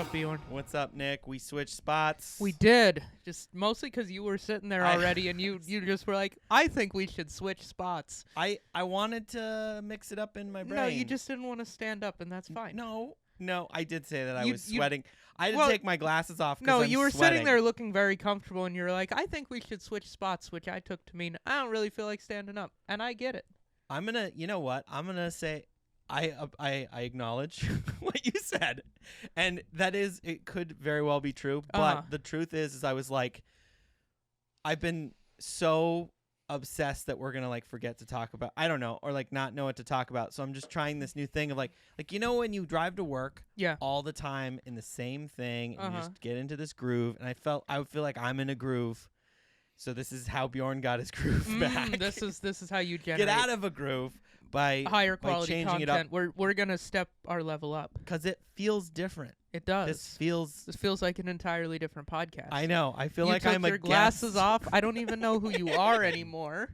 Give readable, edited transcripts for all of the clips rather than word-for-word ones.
up, Bjorn? What's up, Nick? We switched spots. We did. Just mostly because you were sitting there already, and you just were like, I think we should switch spots. I wanted to mix it up in my brain. No, you just didn't want to stand up, and that's fine. No, I did say that I was sweating. I had well, to take my glasses off because No, I'm you were sweating. sitting there looking very comfortable, and you were like, I think we should switch spots, which I took to mean I don't really feel like standing up, and I get it. I'm gonna, you know what? I'm gonna say, I acknowledge what you said, and that is, it could very well be true. But the truth is I was like, I've been so obsessed that we're gonna like forget to talk about, I don't know, or like not know what to talk about. So I'm just trying this new thing of like you know when you drive to work all the time in the same thing and you just get into this groove, and I feel like I'm in a groove. So this is how Bjorn got his groove back. This is how you generate get out of a groove by higher quality changing content. it up. We're gonna step our level up because it feels different. It does. This feels like an entirely different podcast. I know. I feel you like took I'm a your glasses guest. off. I don't even know who you are anymore.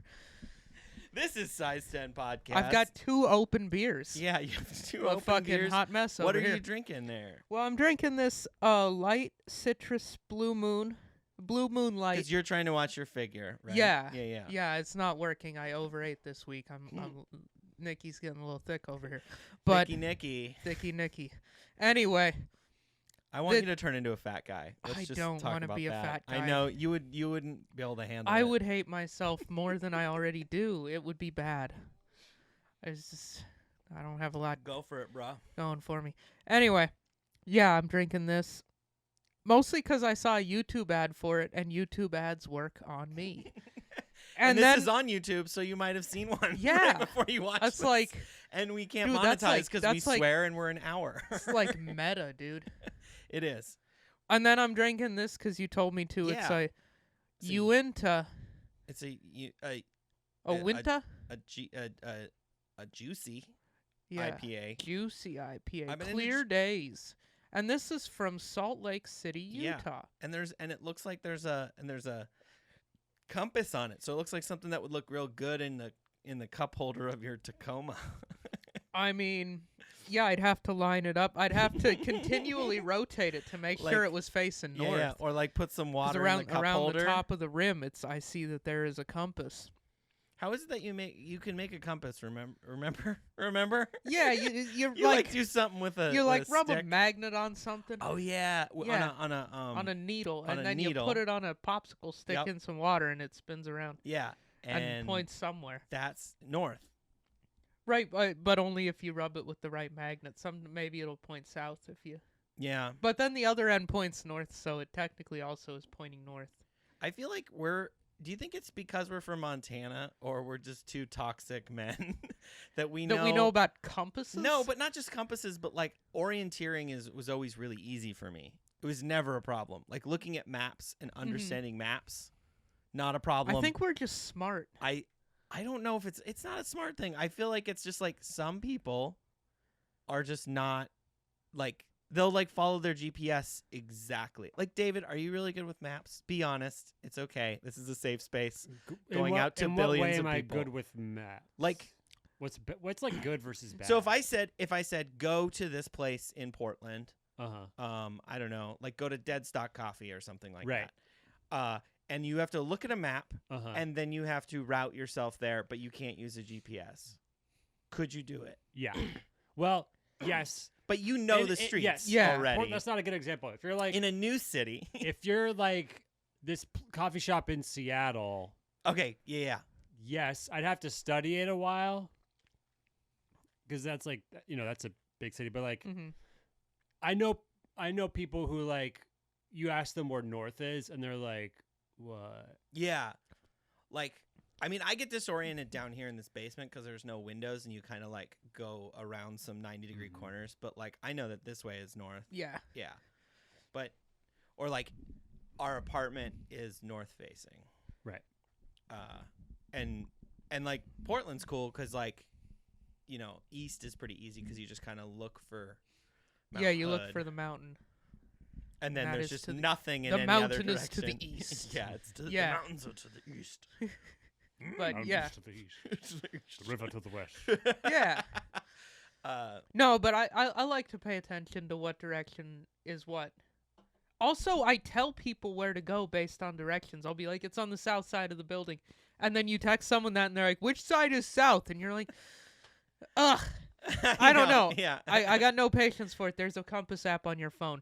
This is Size 10 Podcast. I've got 2 open beers. Yeah, you have 2 a open fucking beers. hot mess What over are here. you drinking there? Well, I'm drinking this light citrus Blue Moon Light. Because you're trying to watch your figure, right? Yeah. Yeah. Yeah, it's not working. I overate this week. Nikki's getting a little thick over here. But Nicky. Thicky Nicky. Anyway. I want you to turn into a fat guy. Let's I just don't want to be a fat guy. I know you wouldn't be able to handle it. I would hate myself more than I already do. It would be bad. I don't have a lot Go for it, bro. going for me. Anyway, yeah, I'm drinking this mostly because I saw a YouTube ad for it, and YouTube ads work on me. and this is on YouTube, so you might have seen one right before you watched That's this. like, and we can't dude, monetize because we like, swear and we're an hour. It's like meta, dude. It is. And then I'm drinking this because you told me to. Yeah. It's a Uinta. It's a Winta? A juicy Yeah. IPA. Juicy IPA. I've been Clear Days. And this is from Salt Lake City, Utah. And it looks like there's a compass on it. So it looks like something that would look real good in the cup holder of your Tacoma. I mean, yeah, I'd have to line it up. I'd have to continually rotate it to make sure it was facing north. Yeah, or like put some water around, in the cup around holder. the top of the rim. I see that there is a compass. How is it that you can make a compass? Remember? Yeah, you like do something with a. You like a rub stick. a magnet on something. Oh yeah, on a needle, and then needle. you put it on a popsicle stick in some water, and it spins around. Yeah, and points somewhere. That's north. Right, but only if you rub it with the right magnet. Maybe it'll point south if you. Yeah. But then the other end points north, so it technically also is pointing north. I feel like do you think it's because we're from Montana, or we're just 2 toxic men that we know about compasses? No, but not just compasses, but like orienteering was always really easy for me. It was never a problem. Like looking at maps and understanding maps, not a problem. I think we're just smart. I don't know if it's not a smart thing. I feel like it's just like some people are just not like they'll like follow their GPS exactly. Like David, are you really good with maps? Be honest. It's okay. This is a safe space. Going out to billions of people. In what way am I good with maps? Like what's like good versus bad? So if I said go to this place in Portland, I don't know, like go to Deadstock Coffee or something like right. that. And you have to look at a map, and then you have to route yourself there, but you can't use a GPS. Could you do it? Yeah. Well, yes. But you know the streets already. That's not a good example. If you're like in a new city. If you're like this coffee shop in Seattle. Okay, yeah. Yes, I'd have to study it a while. Because that's like, that's a big city. But like, I know people who like, you ask them where north is, and they're like, what? Yeah. Like, I mean, I get disoriented down here in this basement because there's no windows, and you kind of like go around some 90-degree corners. But like, I know that this way is north. Yeah. Yeah. But, or like, our apartment is north facing. Right. And like Portland's cool because like, east is pretty easy because you just kind of look for. Mount you Hood. look for the mountain. And then there's just nothing in the any mountain other direction. is to the east. Yeah, the mountains are to the east. But mountains yeah, to the east. The river to the west. Yeah. No, but I like to pay attention to what direction is what. Also, I tell people where to go based on directions. I'll be like, it's on the south side of the building. And then you text someone that, and they're like, which side is south? And you're like, ugh. I don't know. Yeah. I got no patience for it. There's a compass app on your phone.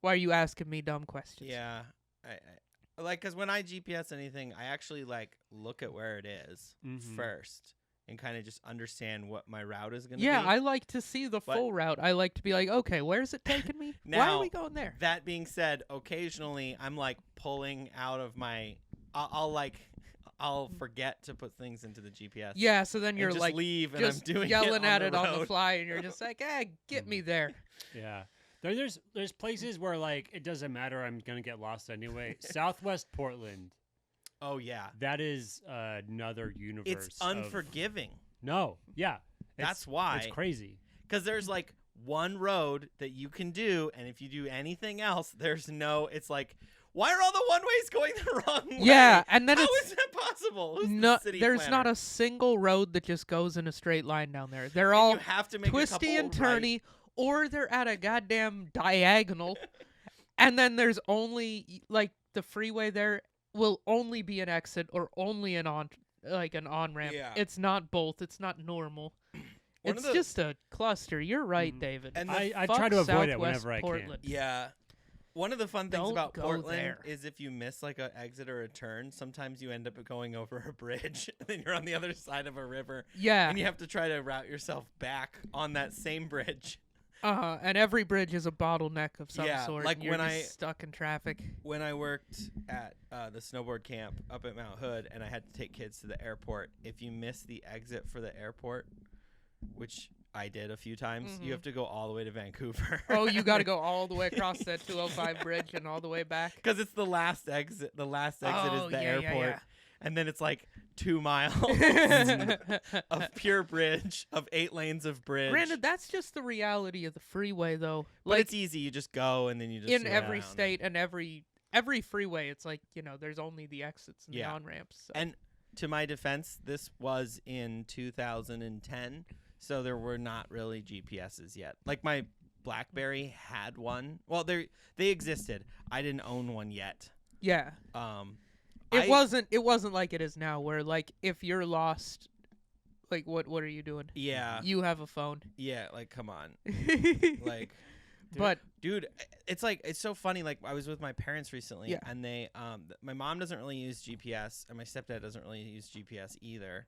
Why are you asking me dumb questions? Yeah. I like, because when I GPS anything, I actually, like, look at where it is first. And kind of just understand what my route is going to be. Yeah, I like to see the full route. I like to be like, okay, where's it taking me? Now, why are we going there? That being said, occasionally I'm like pulling out of my. I'll forget to put things into the GPS. Yeah, so then you're just like leave and just I'm doing yelling it at on it the on the road. fly, and you're just like, get me there. Yeah. There's places where like it doesn't matter. I'm gonna get lost anyway. Southwest Portland. Oh yeah, that is another universe. it's unforgiving. No, yeah, That's why it's crazy. Because there's like one road that you can do, and if you do anything else, there's no. It's like, why are all the one ways going the wrong way? Yeah, and then how it's is that possible? Who's no, the city there's planner? not a single road that just goes in a straight line down there. They're And all you have to make twisty a and couple right. turny, or they're at a goddamn diagonal. And then there's only like the freeway there will only be an exit or only an on ramp. Yeah. It's not both. It's not normal. One of It's the- just a cluster. You're right, David. And I Fuck try to avoid it Southwest whenever I can. Portland. Yeah. One of the fun things Don't about go Portland there. is if you miss like a exit or a turn, sometimes you end up going over a bridge and then you're on the other side of a river Yeah. and you have to try to route yourself back on that same bridge. And every bridge is a bottleneck of some Yeah, sort. like and you're when just I- stuck in traffic. When I worked at the snowboard camp up at Mount Hood and I had to take kids to the airport, if you miss the exit for the airport, which I did a few times, you have to go all the way to Vancouver. Oh, you got to go all the way across that 205 bridge and all the way back. Because it's the last exit. The last exit Oh, is the yeah, yeah, airport. yeah. And then it's like 2 miles of pure bridge, of 8 lanes of bridge. Granted, that's just the reality of the freeway, though. But Like it's easy. You just go and then you just in sit every around. state and every freeway, it's like, there's only the exits and Yeah. the on ramps. So. And to my defense, this was in 2010, so there were not really GPSs yet. Like my BlackBerry had one. Well, they existed. I didn't own one yet. yeah, I- it wasn't like it is now, where like if you're lost, like what are you doing? Yeah. You have a phone. Yeah. Like, come on. Like. But Dude, it's like, it's so funny. Like, I was with my parents recently, Yeah. and they, my mom doesn't really use GPS, and my stepdad doesn't really use GPS either.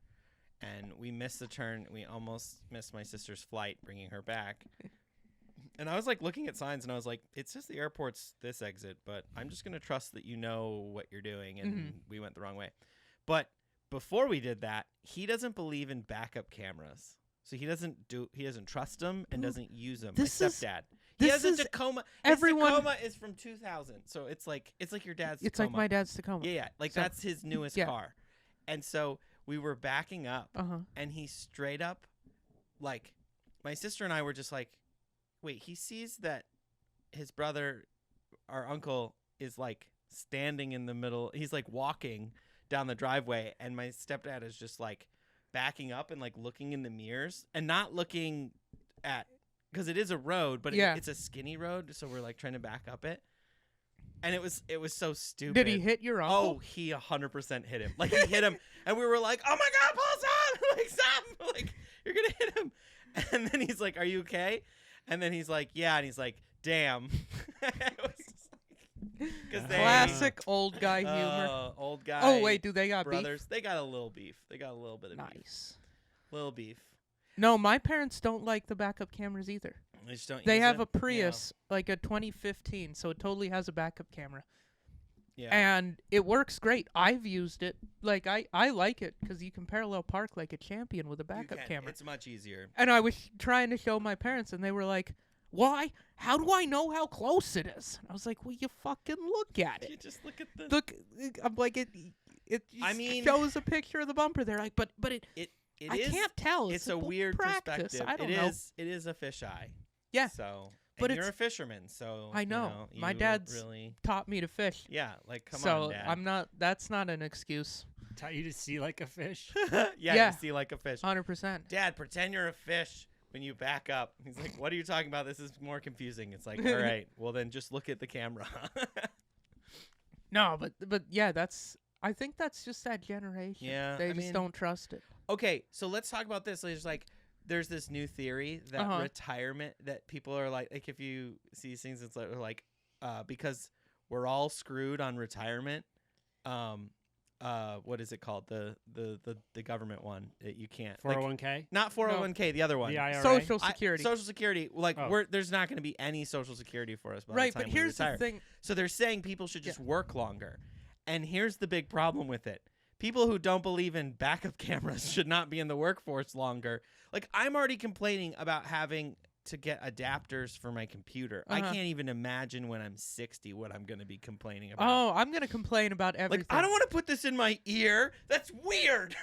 And we missed the turn. We almost missed my sister's flight, bringing her back. And I was like looking at signs, and I was like, it says the airport's this exit, but I'm just gonna trust that you know what you're doing. And we went the wrong way. But before we did that, he doesn't believe in backup cameras. So he doesn't trust them and doesn't use them. My This is- stepdad. He this has a is Tacoma. everyone- His Tacoma is from 2000, so it's like your dad's. it's Tacoma. like my dad's Tacoma. Yeah, like So- that's his newest yeah. car, and so we were backing up, and he straight up, like, my sister and I were just like, wait, he sees that his brother, our uncle, is like standing in the middle. He's like walking down the driveway, and my stepdad is just like backing up and like looking in the mirrors and not looking at. Because it is a road, but Yeah. it's a skinny road, so we're like trying to back up it, and it was so stupid. Did he hit your uncle? Oh, he 100% hit him. Like he hit him, and we were like, "Oh my God, Paul, stop! Like stop! Like you're gonna hit him!" And then he's like, "Are you okay?" And then he's like, "Yeah," and he's like, "Damn." It was just like, 'cause they- Classic old guy humor. old guy. Oh wait, do they got brothers? They got a little beef. They got a little bit beef? of beef. Nice. Little beef. No, my parents don't like the backup cameras either. They just don't. They use have it. a Prius, like a 2015, so it totally has a backup camera. Yeah. And it works great. I've used it. Like, I like it because you can parallel park like a champion with a You backup can. camera. It's much easier. And I was trying to show my parents, and they were like, why? How do I know how close it is? And I was like, well, you fucking look at You it. just look at the. Look, I'm like, it I just mean- shows a picture of the bumper. They're like, but it It I is. can't tell. It's a like, well, weird practice. perspective. I don't It know. is. It is a fisheye. Yeah. So, But and you're a it's- fisherman, so I you know. My you dad's really. taught me to fish. Yeah, like come so on, Dad. I'm not. That's not an excuse. Taught you to see like a fish. yeah, Yeah. you see like a fish. 100%. Dad, pretend you're a fish. when you back up. He's like, "What are you talking about? This is more confusing." It's like, all right, well then just look at the camera. No, but yeah, I think that's just that generation. Yeah, they I just mean- don't trust it. Okay, so let's talk about this. There's this new theory that retirement, that people are like if you see these things, it's like because we're all screwed on retirement. What is it called? The government one that you can't 401k? Not 401k, the other one. The IRA? Social Security. Social Security. There's not going to be any Social Security for us by Right, the time but we here's retire. the thing. So they're saying people should just work longer. And here's the big problem with it. People who don't believe in backup cameras should not be in the workforce longer. Like, I'm already complaining about having to get adapters for my computer. I can't even imagine when I'm 60 what I'm going to be complaining about. Oh, I'm going to complain about everything. Like, I don't want to put this in my ear. That's weird.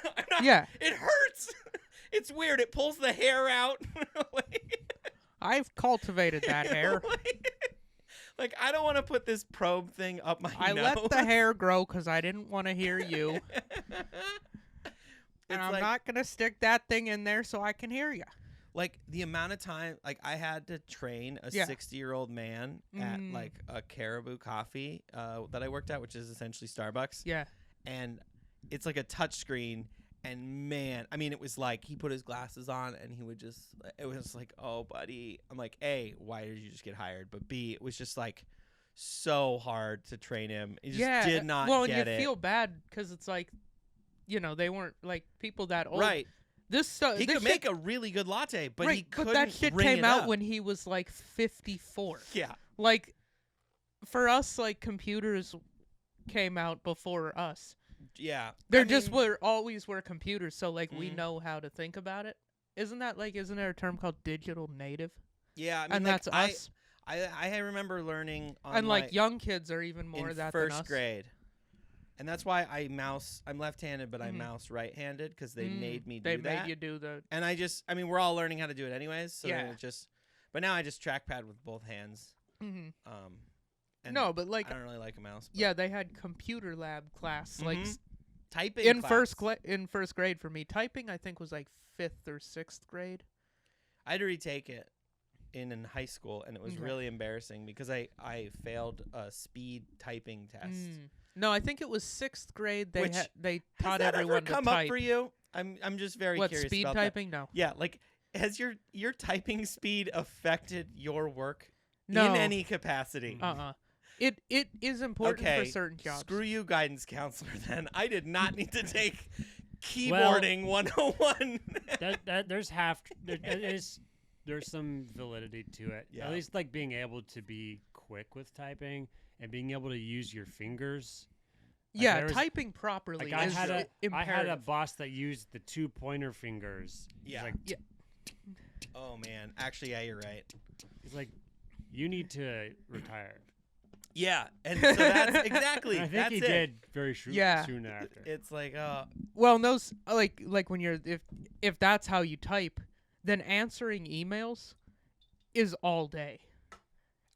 Yeah. It hurts. It's weird. It pulls the hair out. I've cultivated that hair. Like, I don't want to put this probe thing up my I nose. let the hair grow because I didn't want to hear you. And I'm like, not going to stick that thing in there so I can hear you. Like, the amount of time, like, I had to train a 60-year-old man at, like, a Caribou Coffee that I worked at, which is essentially Starbucks. Yeah. And it's like a touch screen. And, man, I mean, it was like he put his glasses on and he would just, it was like, oh, buddy. I'm like, A, why did you just get hired? But B, it was just, like, so hard to train him. He just did not well, get and you it. feel bad because it's like, you know, they weren't, like, people that old. Right. He could make shit, a really good latte, but right, he couldn't but that shit ring came it out up. when he was, like, 54. Yeah. Like, for us, like, computers came out before us. Yeah. Always were computers, so, like, we know how to think about it. Isn't there a term called digital native? Yeah, I mean, and like, that's us. I remember learning on And, like, young kids are even more in that first than us. grade. And that's why I'm left-handed, but I mouse right-handed because they made me do that. They made you do the... And I mean, we're all learning how to do it anyways. So Yeah. but now I just trackpad with both hands. Mhm. And No, but, like... I don't really like a mouse. But Yeah, they had computer lab class, like... typing In class. first grade for me. Typing, I think, was, like, 5th or 6th grade. I had to retake it in high school, and it was really embarrassing because I failed a speed typing test. No, I think it was 6th grade. They Which- they Has taught that everyone ever to come type. up for you? I'm just very What, curious speed about typing? No. that. Yeah, like, has your typing speed affected your work No. in any capacity? It is important Okay, for certain jobs. screw you, guidance counselor. Then I did not need to take keyboarding 101. There's some validity to it. Yeah. At least like being able to be quick with typing and being able to use your fingers. Like, Yeah, typing properly Like is I had a imperative. boss that used the 2 pointer fingers. Yeah. Like, Oh man, actually, yeah, you're right. he's like, you need to retire. Yeah, and so that's exactly. And I think that's he it. did very Yeah. soon after. It's like, Well, those like when you're if that's how you type, then answering emails is all day,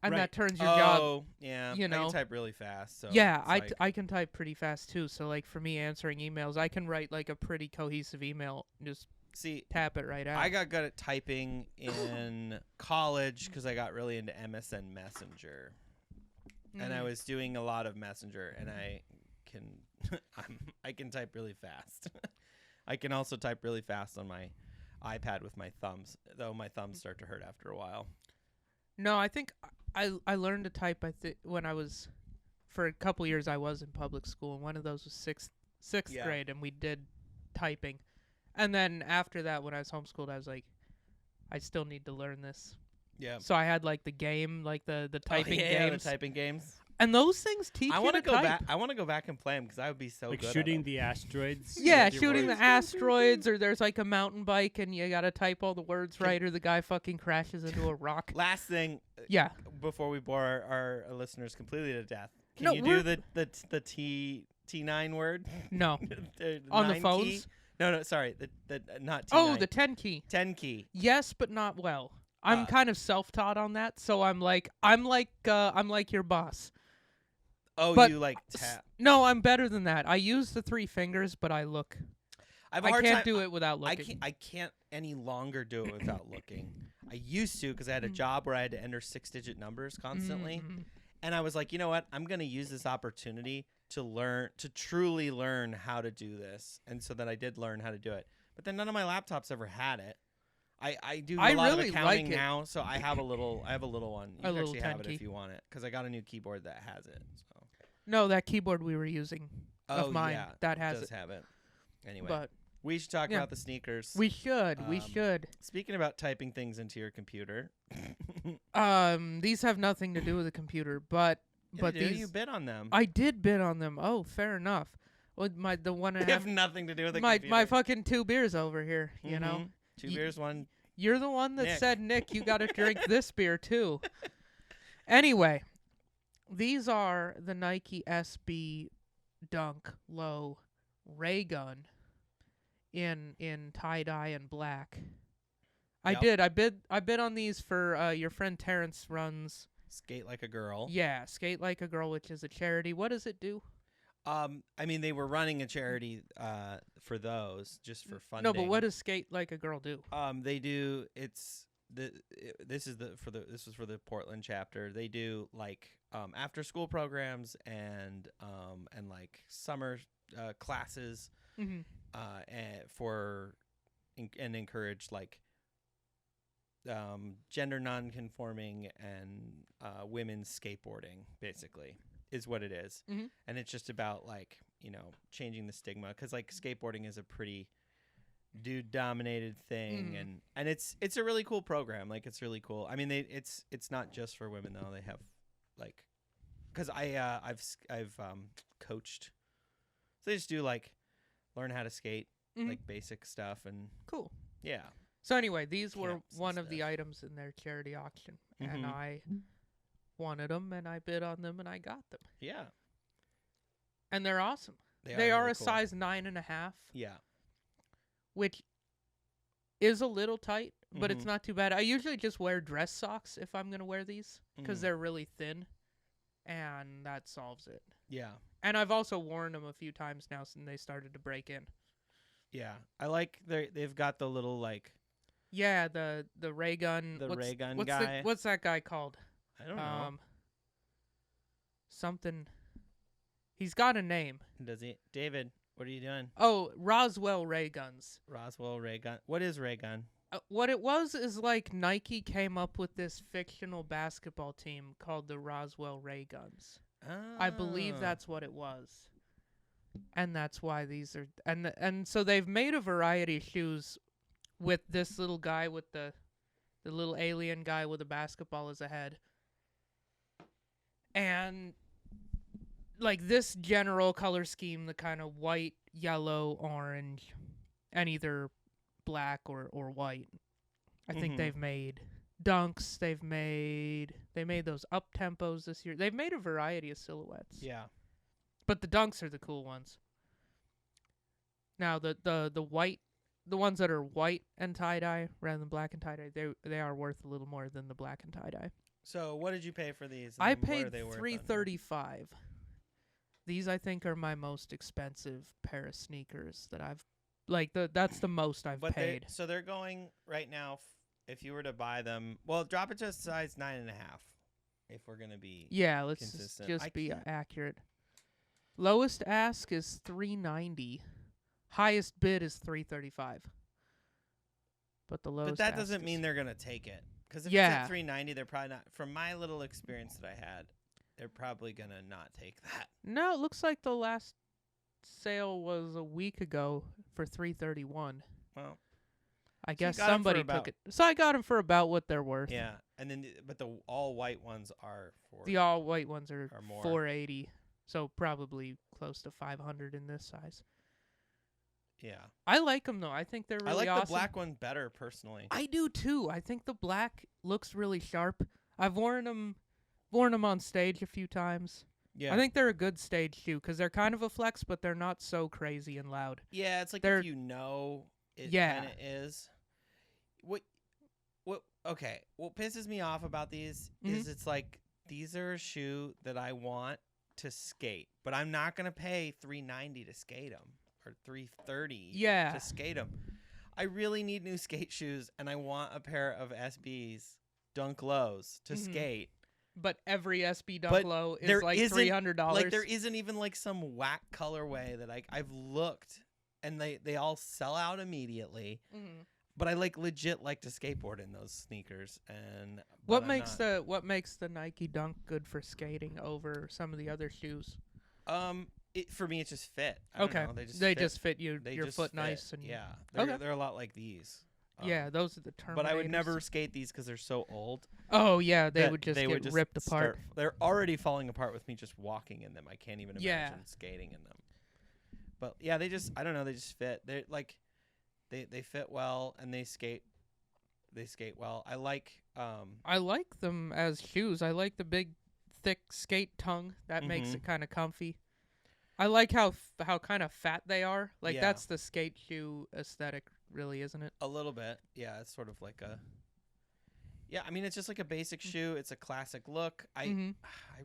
and Right. that turns your job. oh yeah, you I know. can type really fast. So Yeah, it's like, I can type pretty fast too. So like for me, answering emails, I can write like a pretty cohesive email, and just see. tap it right out. I got good at typing in college because I got really into MSN Messenger, and I was doing a lot of Messenger, and I can I can type really fast. I can also type really fast on my iPad with my thumbs, though my thumbs start to hurt after a while. No, I think I learned to type. When I was, for a couple years, I was in public school, and one of those was sixth Yeah. grade, and we did typing. And then after that, when I was homeschooled, I was like, I still need to learn this. Yeah. So I had like the game, like the typing games, the typing games. and those things teach I you want to to go type. back. I want to go back and play them because I would be so Like good shooting at the asteroids. Yeah, with your shooting the words. asteroids, or there's like a mountain bike, and you gotta type all the words Can- right, or the guy fucking crashes into a rock. Last thing, Yeah. before we bore our listeners completely to death, can No, you do the T9 word? No. The On the 9 phones? key? No, sorry, the not T9. Oh, the 10 key. 10 key. Yes, but not well. I'm Uh, kind of self-taught on that, so I'm like your boss. Oh, But you like tap. No, I'm better than that. I use the 3 fingers, but I look. I have a I hard can't time. do it without looking. I can't any longer do it without looking. I used to because I had a job where I had to enter 6-digit numbers constantly. And I was like, you know what? I'm going to use this opportunity to truly learn how to do this. And so then I did learn how to do it. But then none of my laptops ever had it. I do a lot really of accounting like it. now, so I have a little one. You A can little actually have it 10 if key. you want it because I got a new keyboard that has it. So. No, that keyboard we were using of mine, yeah, that has does it. have it. Anyway, But we should talk yeah. about the sneakers. we should. We should. Speaking about typing things into your computer. These have nothing to do with the computer, but these you bid on them. I did bid on them. Oh, fair enough. Well, the one and a They half have nothing to do with the my computer. my fucking 2 beers over here, you know. 2 beers, 1. You're the one that Nick. said, Nick, you got to drink this beer too. Anyway, these are the Nike SB Dunk Low Raygun in tie-dye and black. Yep. I bid on these for your friend Terrence runs. Skate Like a Girl. Yeah, Skate Like a Girl, which is a charity. What does it do? I mean, they were running a charity for those just for funding. No, but what does Skate Like a Girl do? They do. This was for the Portland chapter. They do like after school programs and like summer classes Mm-hmm. and encourage like gender non-conforming and women's skateboarding basically is what it is. Mm-hmm. And it's just about like, you know, changing the stigma because like skateboarding is a pretty dude dominated thing and it's a really cool program. Like it's really cool. I mean it's not just for women though. They have like because I've coached, so they just do like learn how to skate, like basic stuff and Cool. yeah. So anyway, these were Camps and one of the stuff. items in their charity auction, and Mhm. I wanted them, and I bid on them, and I got them, Yeah. and they're awesome. They are really a cool. size 9.5, Yeah. which is a little tight, but it's not too bad. I usually just wear dress socks if I'm gonna wear these because they're really thin, and that solves it. Yeah. And I've also worn them a few times now since they started to break in. Yeah. I like they've got the little like Yeah, the Raygun. the Raygun what's guy. what's that guy called? I don't know. Something. He's got a name. Does he? David, what are you doing? Oh, Roswell Rayguns. Roswell Raygun. What is Raygun? What it was is like Nike came up with this fictional basketball team called the Roswell Rayguns. I believe Oh. that's what it was. And that's why these are and so they've made a variety of shoes with this little guy with the little alien guy with a basketball as a head. And like this general color scheme, the kind of white, yellow, orange, and either black or white. I think Mhm. they've made dunks. They made those up tempos this year. They've made a variety of silhouettes. Yeah. But the dunks are the cool ones. Now the white, the ones that are white and tie dye rather than black and tie dye, they are worth a little more than the black and tie dye. So what did you pay for these? I and what are paid they worth on $335. These I think are my most expensive pair of sneakers that I've that's the most I've But paid. so they're going right now. If you were to buy them, well, drop it to a size 9.5. If we're gonna be Yeah, let's consistent. just I be can't- accurate. Lowest ask is $390. Highest bid is $335. But the lowest. But that ask doesn't is- mean they're gonna take it. Because if it's Yeah. at $390, they're probably not. From my little experience that I had, they're probably gonna not take that. No, it looks like the last sale was a week ago for $331. Well, I you guess got 'em for somebody about- took it. So I got them for about what they're worth. yeah. And then, but the all white ones are for. The all white ones are Or more. $480. So probably close to $500 in this size. Yeah. I like them though. I think they're really I like awesome. the black one better personally. I do too. I think the black looks really sharp. I've worn them on stage a few times. Yeah. I think they're a good stage shoe because they're kind of a flex, but they're not so crazy and loud. Yeah, it's like they're- if you know it Yeah. kind of is. Okay. What pisses me off about these is it's like these are a shoe that I want to skate, but I'm not gonna pay $390 to skate them or or $330 Yeah. to skate them. I really need new skate shoes, and I want a pair of SBs Dunk Lows to skate. But every SB Dunk But Low is there like isn't- $300. Like there isn't even like some whack colorway that I've looked, and they all sell out immediately. But I like legit like to skateboard in those sneakers. And what makes the Nike Dunk good for skating over some of the other shoes? For me, it's just fit. I don't know. They just fit your just foot fit. nice and Yeah. Okay. They're a lot like these. yeah, those are the Terminators. But I would never skate these because they're so old. Oh yeah, they that would just they get would just ripped apart. They're already falling apart with me just walking in them. I can't even Yeah. imagine skating in them. But yeah, they just I don't know. They just fit. They're like they fit well and they skate. They skate well. I like them as shoes. I like the big, thick skate tongue. That makes it kind of comfy. I like how kind of fat they are. Like Yeah. that's the skate shoe aesthetic, really, isn't it? a little bit. Yeah, it's sort of like a. Yeah, I mean it's just like a basic shoe. It's a classic look. I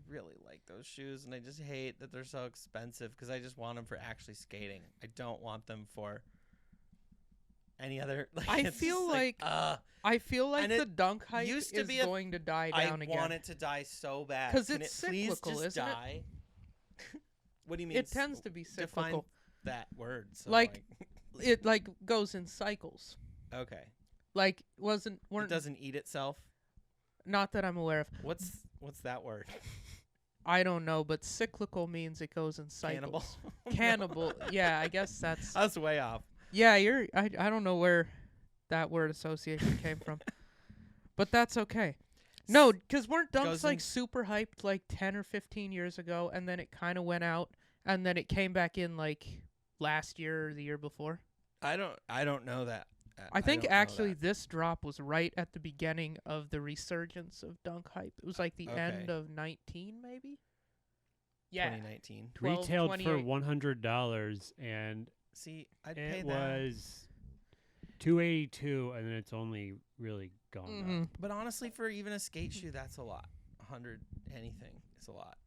really like those shoes, and I just hate that they're so expensive because I just want them for actually skating. I don't want them for any other. Like, I it's feel just like I feel like and the it dunk hype used is to be a- going to die I down again. want it to die so bad. 'Cause Can it's it please cyclical, just isn't it? die? What do you mean? It tends to be Define cyclical. that word. So Like- It like goes in cycles. okay, Like it weren't doesn't eat itself. not that I'm aware of. What's that word? I don't know, but cyclical means it goes in Cannibal. cycles. Cannibal. Yeah, I guess that's. That's way off. Yeah, I don't know where that word association came from, but that's okay. No, because weren't Goes dunks like in- super hyped like 10 or 15 years ago, and then it kind of went out, and then it came back in like last year or the year before? I don't know that. I think don't know actually that. this drop was right at the beginning of the resurgence of dunk hype. It was like the end Okay. of 19, maybe. Yeah, 2019. 12, Retailed for 28. $100, and See, I'd pay it that. was $282, and then it's only really gone up. But honestly, for even a skate shoe, that's a lot. 100 anything is a lot.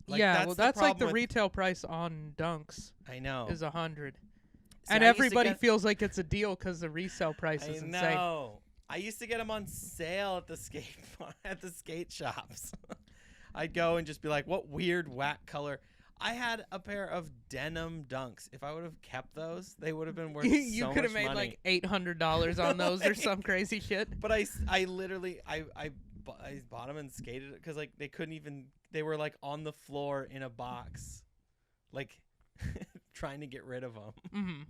Like, yeah, well, that's like the problem with- retail price on dunks I know. is 100, See, and I used to everybody get- feels like it's a deal because the resale price I is insane. know. I used to get them on sale at the skate shops. I'd go and just be like, "What weird whack color." I had a pair of denim dunks. If I would have kept those, they would have been worth You so could much have made money. like $800 on those or some crazy shit. But I literally I bought them and skated it because like they couldn't even. They were like on the floor in a box, like trying to get rid of them. Mm-hmm.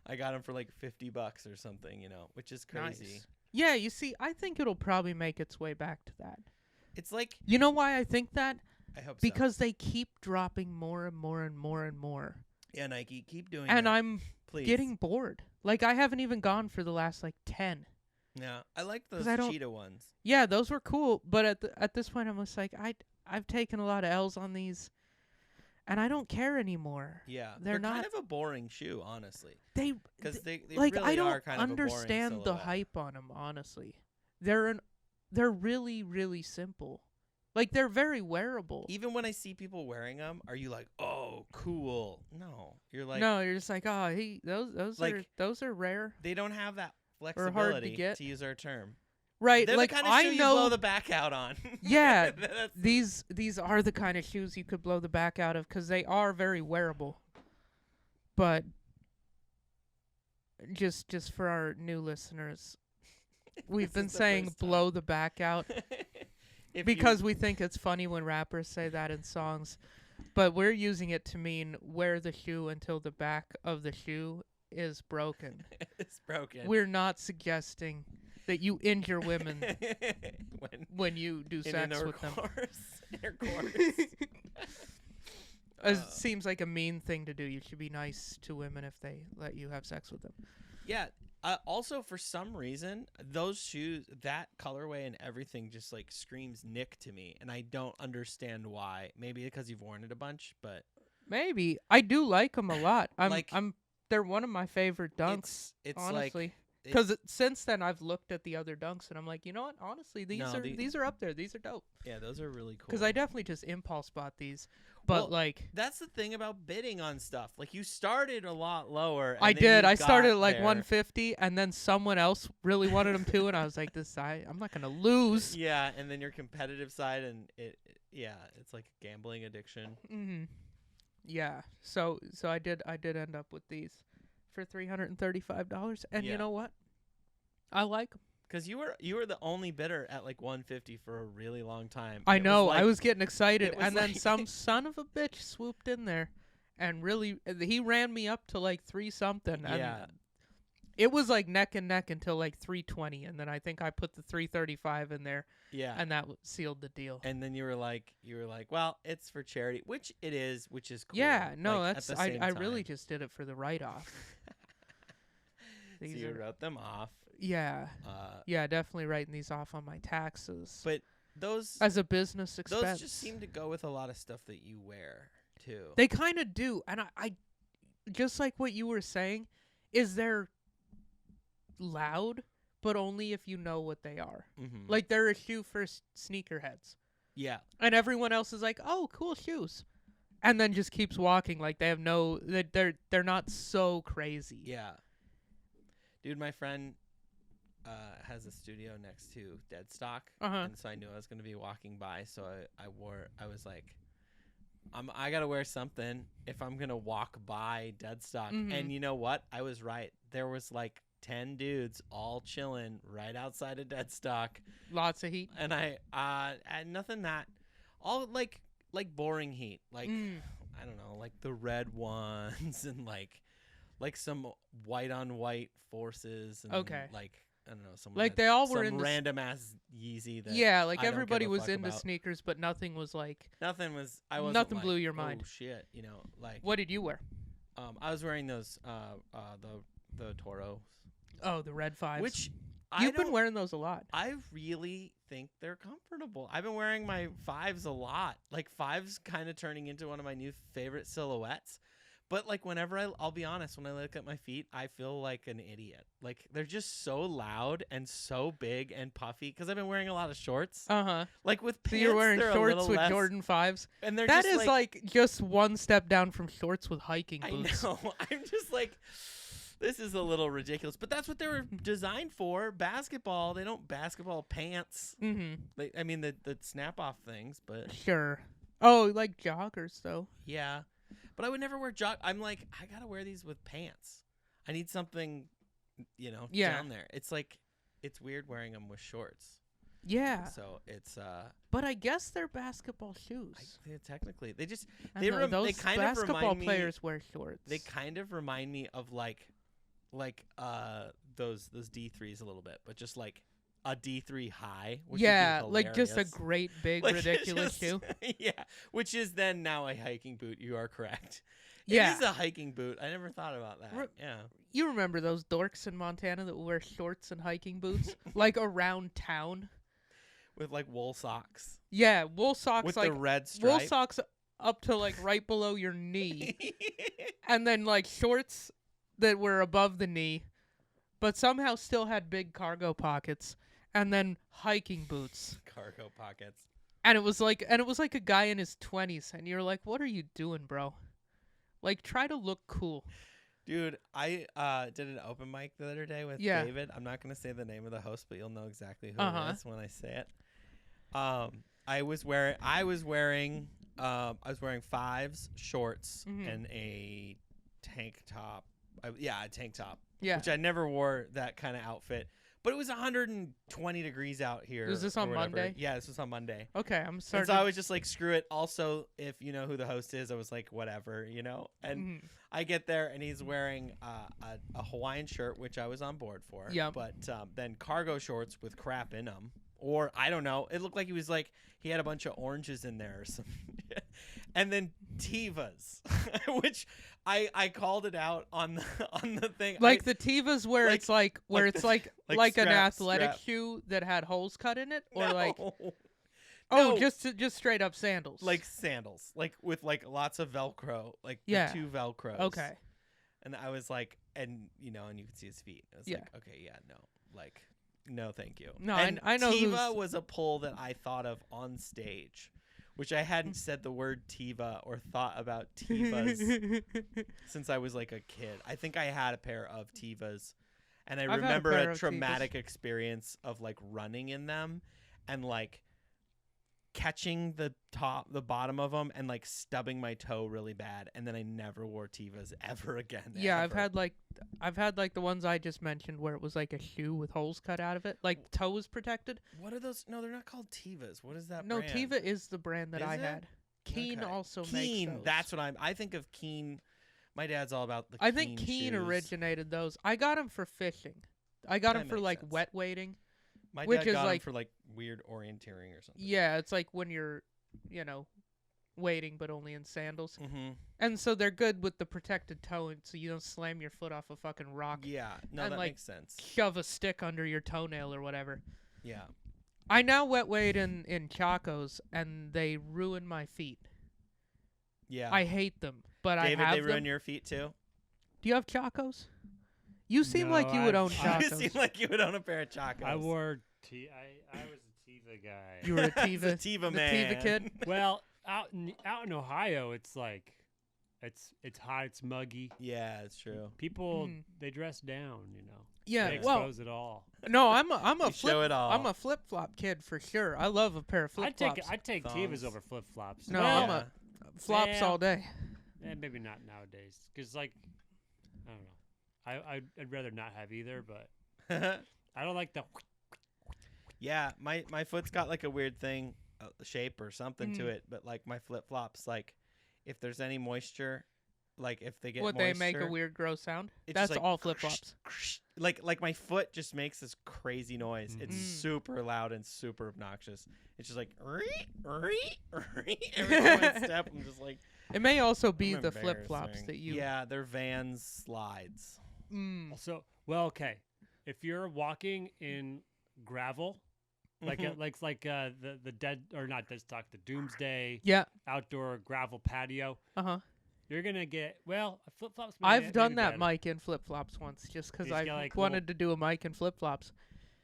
I got them for like $50 or something, which is crazy. Nice. Yeah, you see, I think it'll probably make its way back to that. It's like You know why I think that? I hope so. Because they keep dropping more and more and more and more. Yeah, Nike, keep doing And that. I'm Please. getting bored. Like, I haven't even gone for the last, like, 10. Yeah, I like those 'Cause I don't- cheetah ones. Yeah, those were cool. But at this point, I'm just like, I've taken a lot of L's on these. And I don't care anymore. Yeah, They're kind not- of a boring shoe, honestly, They because they like really I don't are kind of a boring understand the silhouette. hype on them. Honestly, they're really really simple. Like they're very wearable. Even when I see people wearing them, are you like, "Oh, cool"? No, you're like, no, you're just like, oh, Like- those are rare, they don't have that hard to flexibility get. to use our term. right? They're Like the kind of I shoe you know blow the back out on. Yeah, That's- these are the kind of shoes you could blow the back out of because they are very wearable. But just for our new listeners, we've This been is the saying first time. blow the back out. If Because we think it's funny when rappers say that in songs, but we're using it to mean wear the shoe until the back of the shoe is broken. it's broken. We're not suggesting that you injure women when you do in sex with them. intercourse. It seems like a mean thing to do. You should be nice to women if they let you have sex with them. Yeah. Also, for some reason, those shoes, that colorway and everything just like screams Nick to me, and I don't understand why. Maybe because you've worn it a bunch, but Maybe I do like them a lot. Like- They're one of my favorite dunks. it's honestly. like Because since then I've looked at the other dunks and I'm like, you know what? Honestly, No, these are up there. These are dope. yeah, those are really cool. Because I definitely just impulse bought these. But Well, like that's the thing about bidding on stuff. Like you started a lot lower. And I then did. you I started got at like there. 150, and then someone else really wanted them too, and I was like, I'm not gonna lose. Yeah, and then your competitive side, and it's like a gambling addiction. Mm-hmm. Yeah. So I did end up with these for $335, and Yeah. you know what? I like 'em. Because you were the only bidder at like 150 for a really long time. I It was know. like- I was getting excited, it was and then like- some son of a bitch swooped in there, and really, he ran me up to like 3 something. Yeah. And it was like neck and neck until like 320, and then I think I put the 335 in there, Yeah. and that sealed the deal. And then you were like, well, it's for charity, which it is, which is cool. Yeah, no, like, that's at the same I really time. just did it for the write-off. So These you are, wrote them off. yeah, Uh, yeah, definitely writing these off on my taxes but those as a business expense. those just seem to go with a lot of stuff that you wear too. They kind of do, and I just like what you were saying, is they're loud, but only if you know what they are. Mm-hmm. Like they're a shoe for sneakerheads, yeah. and everyone else is like, "Oh, cool shoes," and then just keeps walking like they have no. They're not so crazy. Yeah. Dude, my friend has a studio next to Deadstock, and so I knew I was going to be walking by, so I was like, I got to wear something if I'm going to walk by Deadstock. And you know what? I was right. There was like 10 dudes all chilling right outside of Deadstock. Lots of heat. And I had nothing that, all like boring heat. Like, I don't know, like the red ones and like some white on white forces and Okay. like I don't know, some Like they all were some into random ass Yeezy that yeah, like I don't everybody give a was fuck into about. sneakers, but nothing was like. Nothing was I wasn't Nothing like, blew your oh, mind. shit, you know, like What did you wear? I was wearing those the Toros, Oh, the red fives. which You've been wearing those a lot. I really think they're comfortable. I've been wearing my fives a lot. Like fives kind of turning into one of my new favorite silhouettes. But like whenever I'll be honest, when I look at my feet, I feel like an idiot. Like they're just so loud and so big and puffy because I've been wearing a lot of shorts. Like with pants, So you're wearing they're a shorts little with less, Jordan 5s. and they're That just is like just one step down from shorts with hiking I boots. know. I'm just like, this is a little ridiculous. But that's what they were designed for. Basketball. They don't basketball pants. I mean the snap off things, but Sure. Oh, like joggers though. yeah. But I would never wear I'm like, I gotta wear these with pants. I need something, Yeah. down there. It's like, it's weird wearing them with shorts. Yeah. So it's But I guess they're basketball shoes. technically they just I they know, rem- those they kind of basketball remind me. players wear shorts. They kind of remind me of like those D3s a little bit, but just like a D3 high. Which yeah, would be like just a hilarious. great big Like, ridiculous just- shoe. Yeah, which is then now a hiking boot. You are correct. Yeah. It is a hiking boot. I never thought about that. Re- Yeah. You remember those dorks in Montana that wear shorts and hiking boots like around town? With like wool socks. Yeah, wool socks With like the red wool stripe. socks up to like right below your knee, and then like shorts that were above the knee, but somehow still had big cargo pockets, and then hiking boots. Cargo pockets. And it was like a guy in his 20s, and you're like, "What are you doing, bro? Like, try to look cool." Dude, I did an open mic the other day with Yeah. David. I'm not going to say the name of the host, but you'll know exactly who Uh-huh. it is when I say it. I was wearing fives, shorts, Mhm. and a tank top. A tank top. Yeah. Which I never wore that kind of outfit. But it was 120 degrees out here. Was this or on whatever. Monday? Yeah, this was on Monday. Okay, I'm And starting. so I was just like, screw it. Also, if you know who the host is, I was like, whatever, And Mhm. I get there, and he's wearing a Hawaiian shirt, which I was on board for. Yep. But then cargo shorts with crap in them. Or, I don't know. It looked like he had a bunch of oranges in there or something. And then Tevas, which I called it out on the thing. Like the Tevas where like- it's like where like it's the- like like an strap- athletic strap. shoe that had holes cut in it, or No. like No. just straight up sandals. Like sandals, like with like lots of Velcro, like Yeah. the 2 Velcros. Okay. And I was like, and you could see his feet. I was Yeah. like, okay, yeah, no, like, no, thank you. No, and I know Teva who's- was a pull that I thought of on stage, which I hadn't said the word Tiva or thought about Tivas since I was like a kid. I think I had a pair of Tivas, and I I've had a remember pair a of traumatic experience of like running in them and like catching the bottom of them and like stubbing my toe really bad, and then I never wore Tivas ever again. Yeah, ever. I've had like the ones I just mentioned where it was like a shoe with holes cut out of it, like toe was protected. What are those? No, they're not called Tivas. What is that? No, brand? Tiva is the brand that Is I it? had. Keen Okay. also Keen. makes those. That's what I think of Keen. My dad's all about the. I think Keen shoes. originated those. I got them for fishing. I got That them for makes like sense. wet wading. My which dad is got 'em like- for like weird orienteering or something. Yeah, it's like when you're, wading but only in sandals. Mm-hmm. And so they're good with the protected toe, and so you don't slam your foot off a fucking rock. Yeah. No, And, that like, makes sense. Shove a stick under your toenail or whatever. Yeah. I now wet wade in Chacos, and they ruin my feet. Yeah. I hate them, but David, I have they ruin them. your feet too. Do you have Chacos? You seem like you would own You Chacos. seem like you would own a pair of Chacos. I wore I was a Tiva guy. You were a He's Tiva, a Tiva the man. Tiva kid. Well, out in Ohio, it's like it's hot, it's muggy. Yeah, it's true. People Mm. they dress down, Yeah, They well, expose it all. no, I'm a You show it all. I'm a flip flop kid for sure. I love a pair of flip flops. I'd take Thongs. Tivas over flip flops. No, well, I'm a flops well, all day. maybe not nowadays, because like I don't know. I'd rather not have either, but I don't like the. Yeah, my foot's got like a weird thing, shape or something to Mm. it. But like my flip flops, like if there's any moisture, like if they get What moisture, they make a weird gross sound. it's That's just like, all flip flops. Like my foot just makes this crazy noise. It's Mm. super loud and super obnoxious. It's just like every time I step, I'm just like It may also be I'm the flip flops embarrassing. that you. Yeah, they're Vans slides. Mm. So okay, if you're walking in gravel, like Mhm. the dead or not dead stock, the Doomsday Yeah. outdoor gravel patio, Uh huh. you're gonna get flip flops. I've done that mic in flip flops once, just because He's I got, like, wanted to do a mic in flip flops.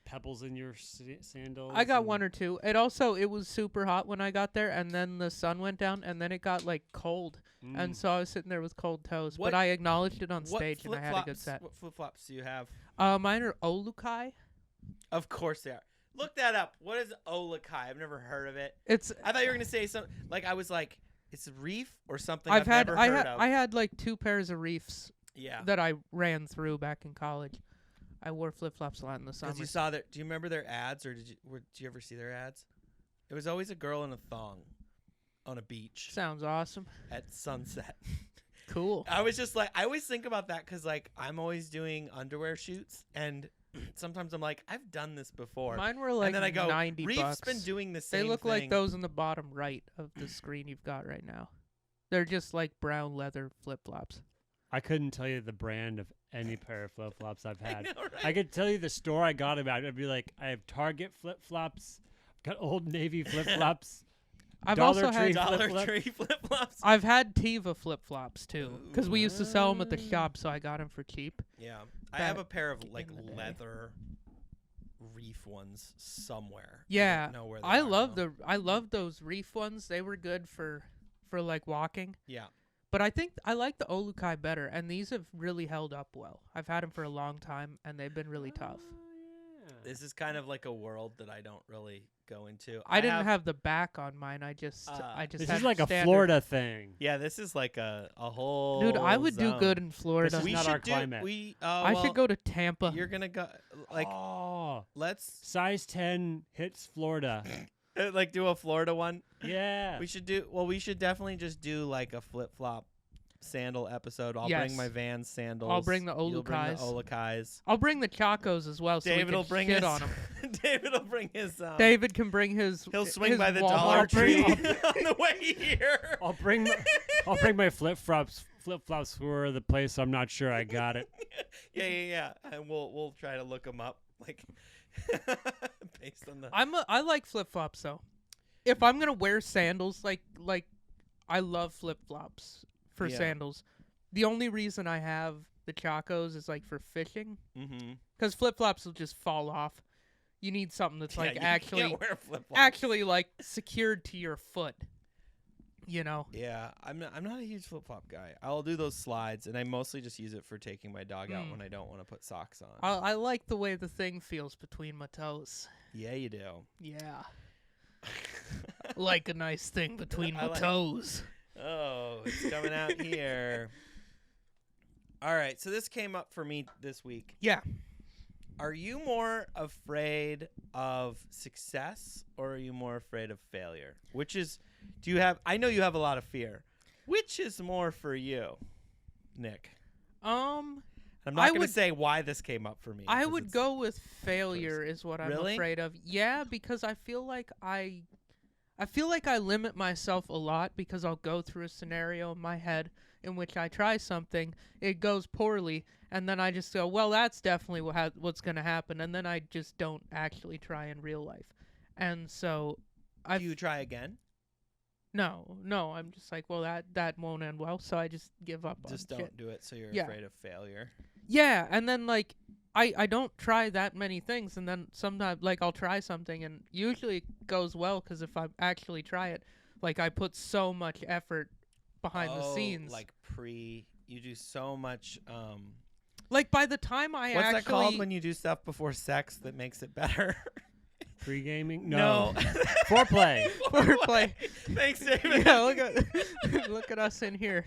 Pebbles in your sandals. I got and- one or two. It was super hot when I got there, and then the sun went down, and then it got like cold, and Mm. so I was sitting there with cold toes. What- But I acknowledged it on What stage, and I had a good flip-flops- set. What flip flops do you have? Mine are Olukai. Of course they are. Look that up. What is Olakai? I've never heard of it. It's I thought you were gonna say something like I was like, it's a reef or something. I've had never I heard had of. I had like 2 pairs of reefs Yeah. that I ran through back in college. I wore flip flops a lot in the summer. Because you saw their. Do you remember their ads, or did you ever see their ads? It was always a girl in a thong, on a beach Sounds awesome. at sunset. Cool. I was just like, I always think about that because like I'm always doing underwear shoots, and sometimes I'm like, I've done this before. Mine were like and then I go, $90. Reef's been doing the They same. look like thing. those in the bottom right of the screen you've got right now. They're just like brown leather flip flops. I couldn't tell you the brand of any pair of flip flops I've I had. know, right? I could tell you the store I got them at. I'd be like, I have Target flip flops, got Old Navy flip flops. I've Dollar also Tree had Dollar flip-flop. Tree flip flops. I've had Tiva flip flops too, because we used to sell them at the Ooh. shop, so I got them for cheap. Yeah, I have Back a pair of like in the day. leather reef ones somewhere. Yeah, I don't know where they I are love now. I love those reef ones. They were good for like walking. Yeah. But I think I like the Olukai better, and these have really held up well. I've had them for a long time, and they've been really tough. Oh, yeah. This is kind of like a world that I don't really go into. I didn't have the back on mine. I just This had is like a standard. Florida thing. Yeah, this is like a whole. Dude, I would do zone. good in Florida. This We is not should our do. climate. We. I should go to Tampa. You're gonna go like oh, let's size 10 hits Florida. like do a Florida one. Yeah. We should do. Well, we should definitely just do like a flip flop sandal episode. I'll Yes. bring my Vans sandals. I'll bring the You'll bring the Olukais. Olukais. I'll bring the Chacos as well, so David we will can bring shit his. on them. David will bring his. David can bring his. He'll swing his by the Walmart Dollar Tree tree. on the way here. I'll bring my flip flops for the place I'm not sure I got it. Yeah. And we'll try to look them up, like based on the. I like flip flops though. If I'm gonna wear sandals, like I love flip flops for Yeah. sandals. The only reason I have the Chacos is like for fishing, Mm-hmm. because flip flops will just fall off. You need something that's like actually wear flip-flops. actually like secured to your foot. you know. Yeah, I'm not a huge flip flop guy. I'll do those slides, and I mostly just use it for taking my dog out when I don't want to put socks on. I like the way the thing feels between my toes. Yeah, you do. Yeah. Like a nice thing between my toes. Oh, it's coming out here. All right, so this came up for me this week. Yeah. Are you more afraid of success or are you more afraid of failure? I know you have a lot of fear. Which is more for you, Nick? I'm not going to say why this came up for me. I would go with failure is what I'm afraid of. Yeah, because I feel like I limit myself a lot because I'll go through a scenario in my head in which I try something, it goes poorly, and then I just go, well, that's definitely what's going to happen, and then I just don't actually try in real life. And so Do you try again? No, I'm just like, well, that won't end well, so I just give up on Just don't do it so you're afraid of failure. Yeah, and then, like, I don't try that many things, and then sometimes, like, I'll try something, and usually it goes well, because if I actually try it, like, I put so much effort behind the scenes. Like you do so much, like, by the time what's that called when you do stuff before sex that makes it better? Pre-gaming? No. Foreplay. Foreplay. Thanks, David. Yeah, look at us in here.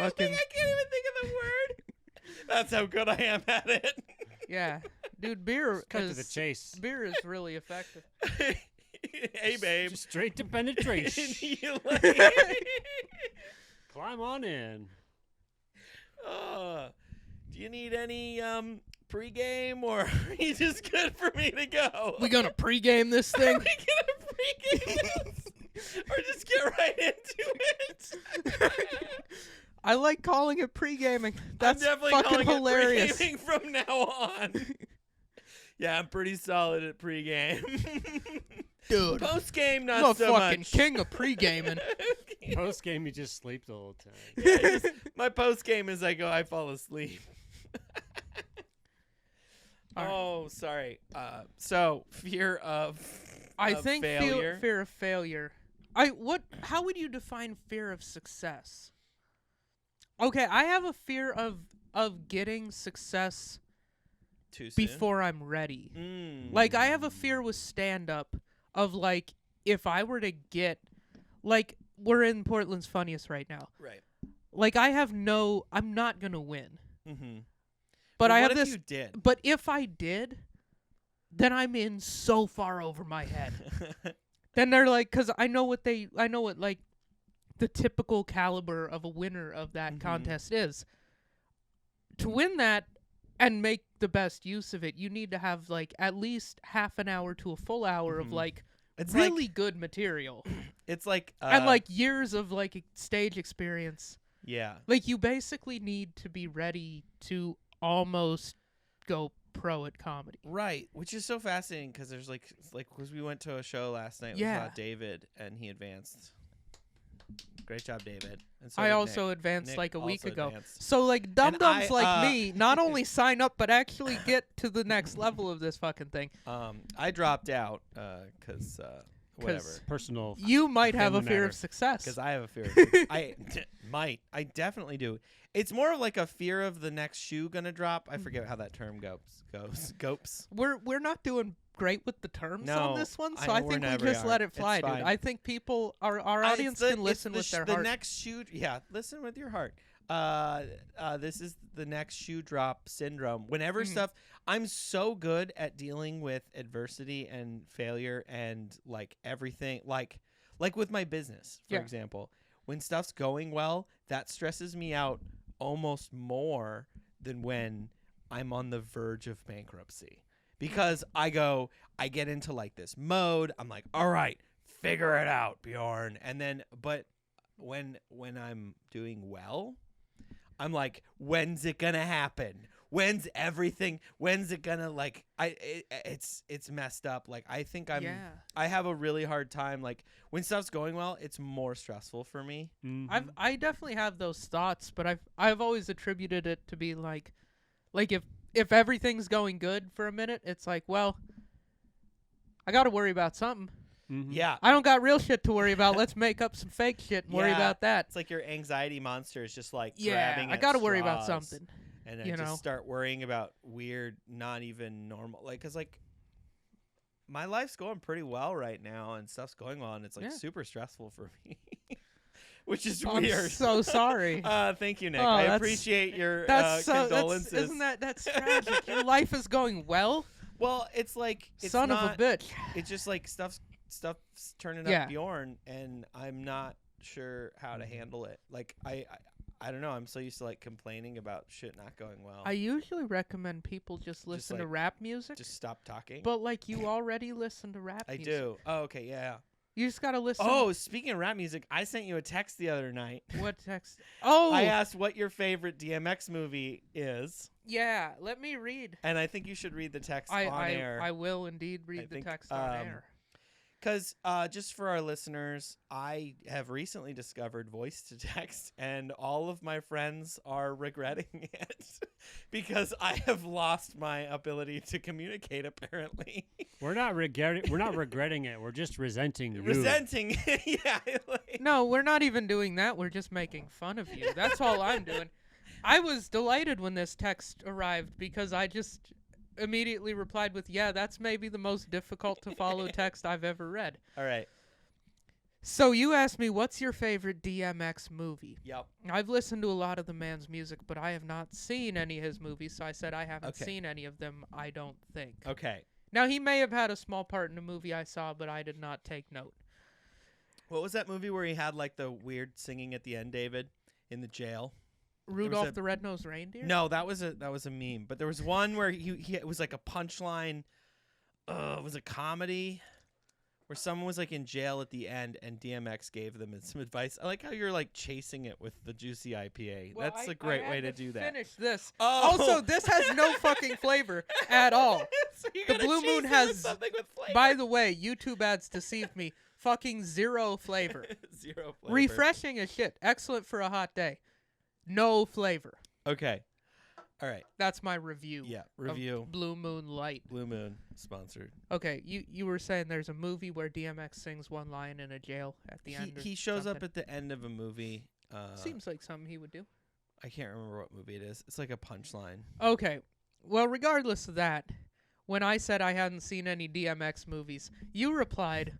I can't even think of the word. That's how good I am at it. Yeah. Dude, beer Cut to the chase. Beer is really effective. Hey, babe. Just straight to penetration. Climb on in. Do you need any pregame, or are you just good for me to go? We gonna pregame this thing? Are we gonna pregame this? Or just get right into it? I like calling it pre-gaming. That's I'm definitely fucking calling hilarious. It pre-gaming from now on. Yeah, I'm pretty solid at pre-game. Dude. Post-game, not I'm so a fucking much. king of pre-gaming. Post-game, you just sleep the whole time. Yeah, my post-game is I fall asleep. Oh, sorry. So fear of I think failure. Fear of failure. How would you define fear of success? Okay, I have a fear of getting success Too soon? before I'm ready. Like, I have a fear with stand-up of, like, if I were to get, like, we're in Portland's Funniest right now. Right. Like, I'm not gonna win. Mm-hmm. But I what have if this. you did? But if I did, then I'm in so far over my head. Then they're like, because I know what like the typical caliber of a winner of that contest is. To win that and make the best use of it, you need to have like at least half an hour to a full hour of like It's really good material. It's like and like years of like stage experience. Yeah. Like you basically need to be ready to almost go pro at comedy. Right, which is so fascinating because there's because we went to a show last night with David and he advanced. Great job, David. And so I did also Nick. advanced Nick like a week also ago. advanced. So like dum-dums I, like me not only sign up but actually get to the next level of this fucking thing. I dropped out because whatever. Personal. You might have a family fear matter. of success. Because I have a fear of it. I definitely do. It's more of like a fear of the next shoe gonna drop. I forget how that term goes. Gopes. We're not doing great with the terms on this one, so I I know think we we never just are. let it fly, It's dude. fine. I think people, our audience can listen with their the heart. next shoe. Yeah, listen with your heart. This is the next shoe drop syndrome. Whenever stuff, I'm so good at dealing with adversity and failure and like everything, like with my business, for example. When stuff's going well, that stresses me out almost more than when I'm on the verge of bankruptcy. Because I get into like this mode. I'm like, all right, figure it out, Bjorn. And then, but when I'm doing well, I'm like, when's it gonna happen? When's it gonna like? It's messed up. Like I think I have a really hard time. Like when stuff's going well, it's more stressful for me. Mm-hmm. I definitely have those thoughts, but I've always attributed it to be like if everything's going good for a minute, it's like, well, I got to worry about something. Mhm. Yeah. I don't got real shit to worry about. Let's make up some fake shit and worry Yeah. about that. It's like your anxiety monster is just like Yeah, grabbing I at got to worry about straws, something. and you I know? just start worrying about weird, not even normal. Like, cause like my life's going pretty well right now, and stuff's going well, and it's like Yeah. super stressful for me, which is I'm weird. so sorry. Thank you, Nick. Oh, I that's- appreciate your That's condolences. isn't that's tragic? Your life is going well, Well, it's like it's son not, of a bitch. It's just like stuff's turning Yeah. up Bjorn, and I'm not sure how to handle it. Like I don't know. I'm so used to like complaining about shit not going well. I usually recommend people just listen to like, rap music, just stop talking. but like you already listen to rap I music. do. Oh, okay, yeah. You just gotta listen. Oh, speaking of rap music, I sent you a text the other night. What text? Oh, I asked what your favorite DMX movie is, yeah. Let me read. and I think you should read the text on air. I will indeed read the think, text on air. Because just for our listeners, I have recently discovered voice to text, and all of my friends are regretting it because I have lost my ability to communicate. Apparently, We're not regretting it. We're just resenting you. resenting. Yeah. No, we're not even doing that. We're just making fun of you. That's all I'm doing. I was delighted when this text arrived because I just immediately replied with, yeah, that's maybe the most difficult to follow text I've ever read. All right. So you asked me, what's your favorite DMX movie? Yep. I've listened to a lot of the man's music, but I have not seen any of his movies, so I said I haven't Okay. seen any of them, I don't think. Okay. Now, he may have had a small part in a movie I saw, but I did not take note. What was that movie where he had like the weird singing at the end, David, in the jail? Rudolph the Red-Nosed Reindeer? No, that was a meme. But there was one where he it was like a punchline. It was a comedy where someone was like in jail at the end, and DMX gave them some advice. I like how you're like chasing it with the juicy IPA. Well, That's a a great way to do that. Finish this. Oh. Also, this has no fucking flavor at all. So you're The gonna Blue chase Moon it with has- something with flavor. By the way, YouTube ads deceived me. Fucking zero flavor. Zero flavor. Refreshing as shit. Excellent for a hot day. No flavor. Okay. All right. That's my review. Yeah. of Review. Blue Moon Light. Blue Moon sponsored. Okay, you were saying there's a movie where DMX sings one line in a jail at the end. Or He shows up something. at the end of a movie. Seems like something he would do. I can't remember what movie it is. It's like a punchline. Okay. Well, regardless of that, when I said I hadn't seen any DMX movies, you replied,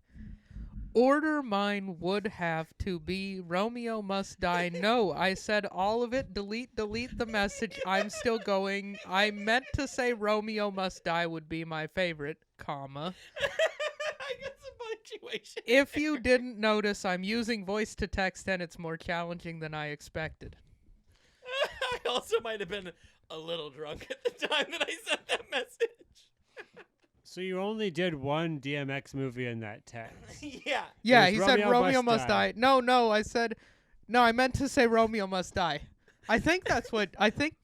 "Order mine would have to be Romeo Must Die." No, I said all of it. Delete the message. I'm still going. I meant to say Romeo Must Die would be my favorite, comma. I got some punctuation. If you didn't notice, I'm using voice to text and it's more challenging than I expected. I also might have been a little drunk at the time that I sent that message. So you only did one DMX movie in that text. Yeah. Yeah, It he was said Romeo Romeo Must Must Die. Die. No, I said, no, I meant to say Romeo Must Die. I think that's what, I think,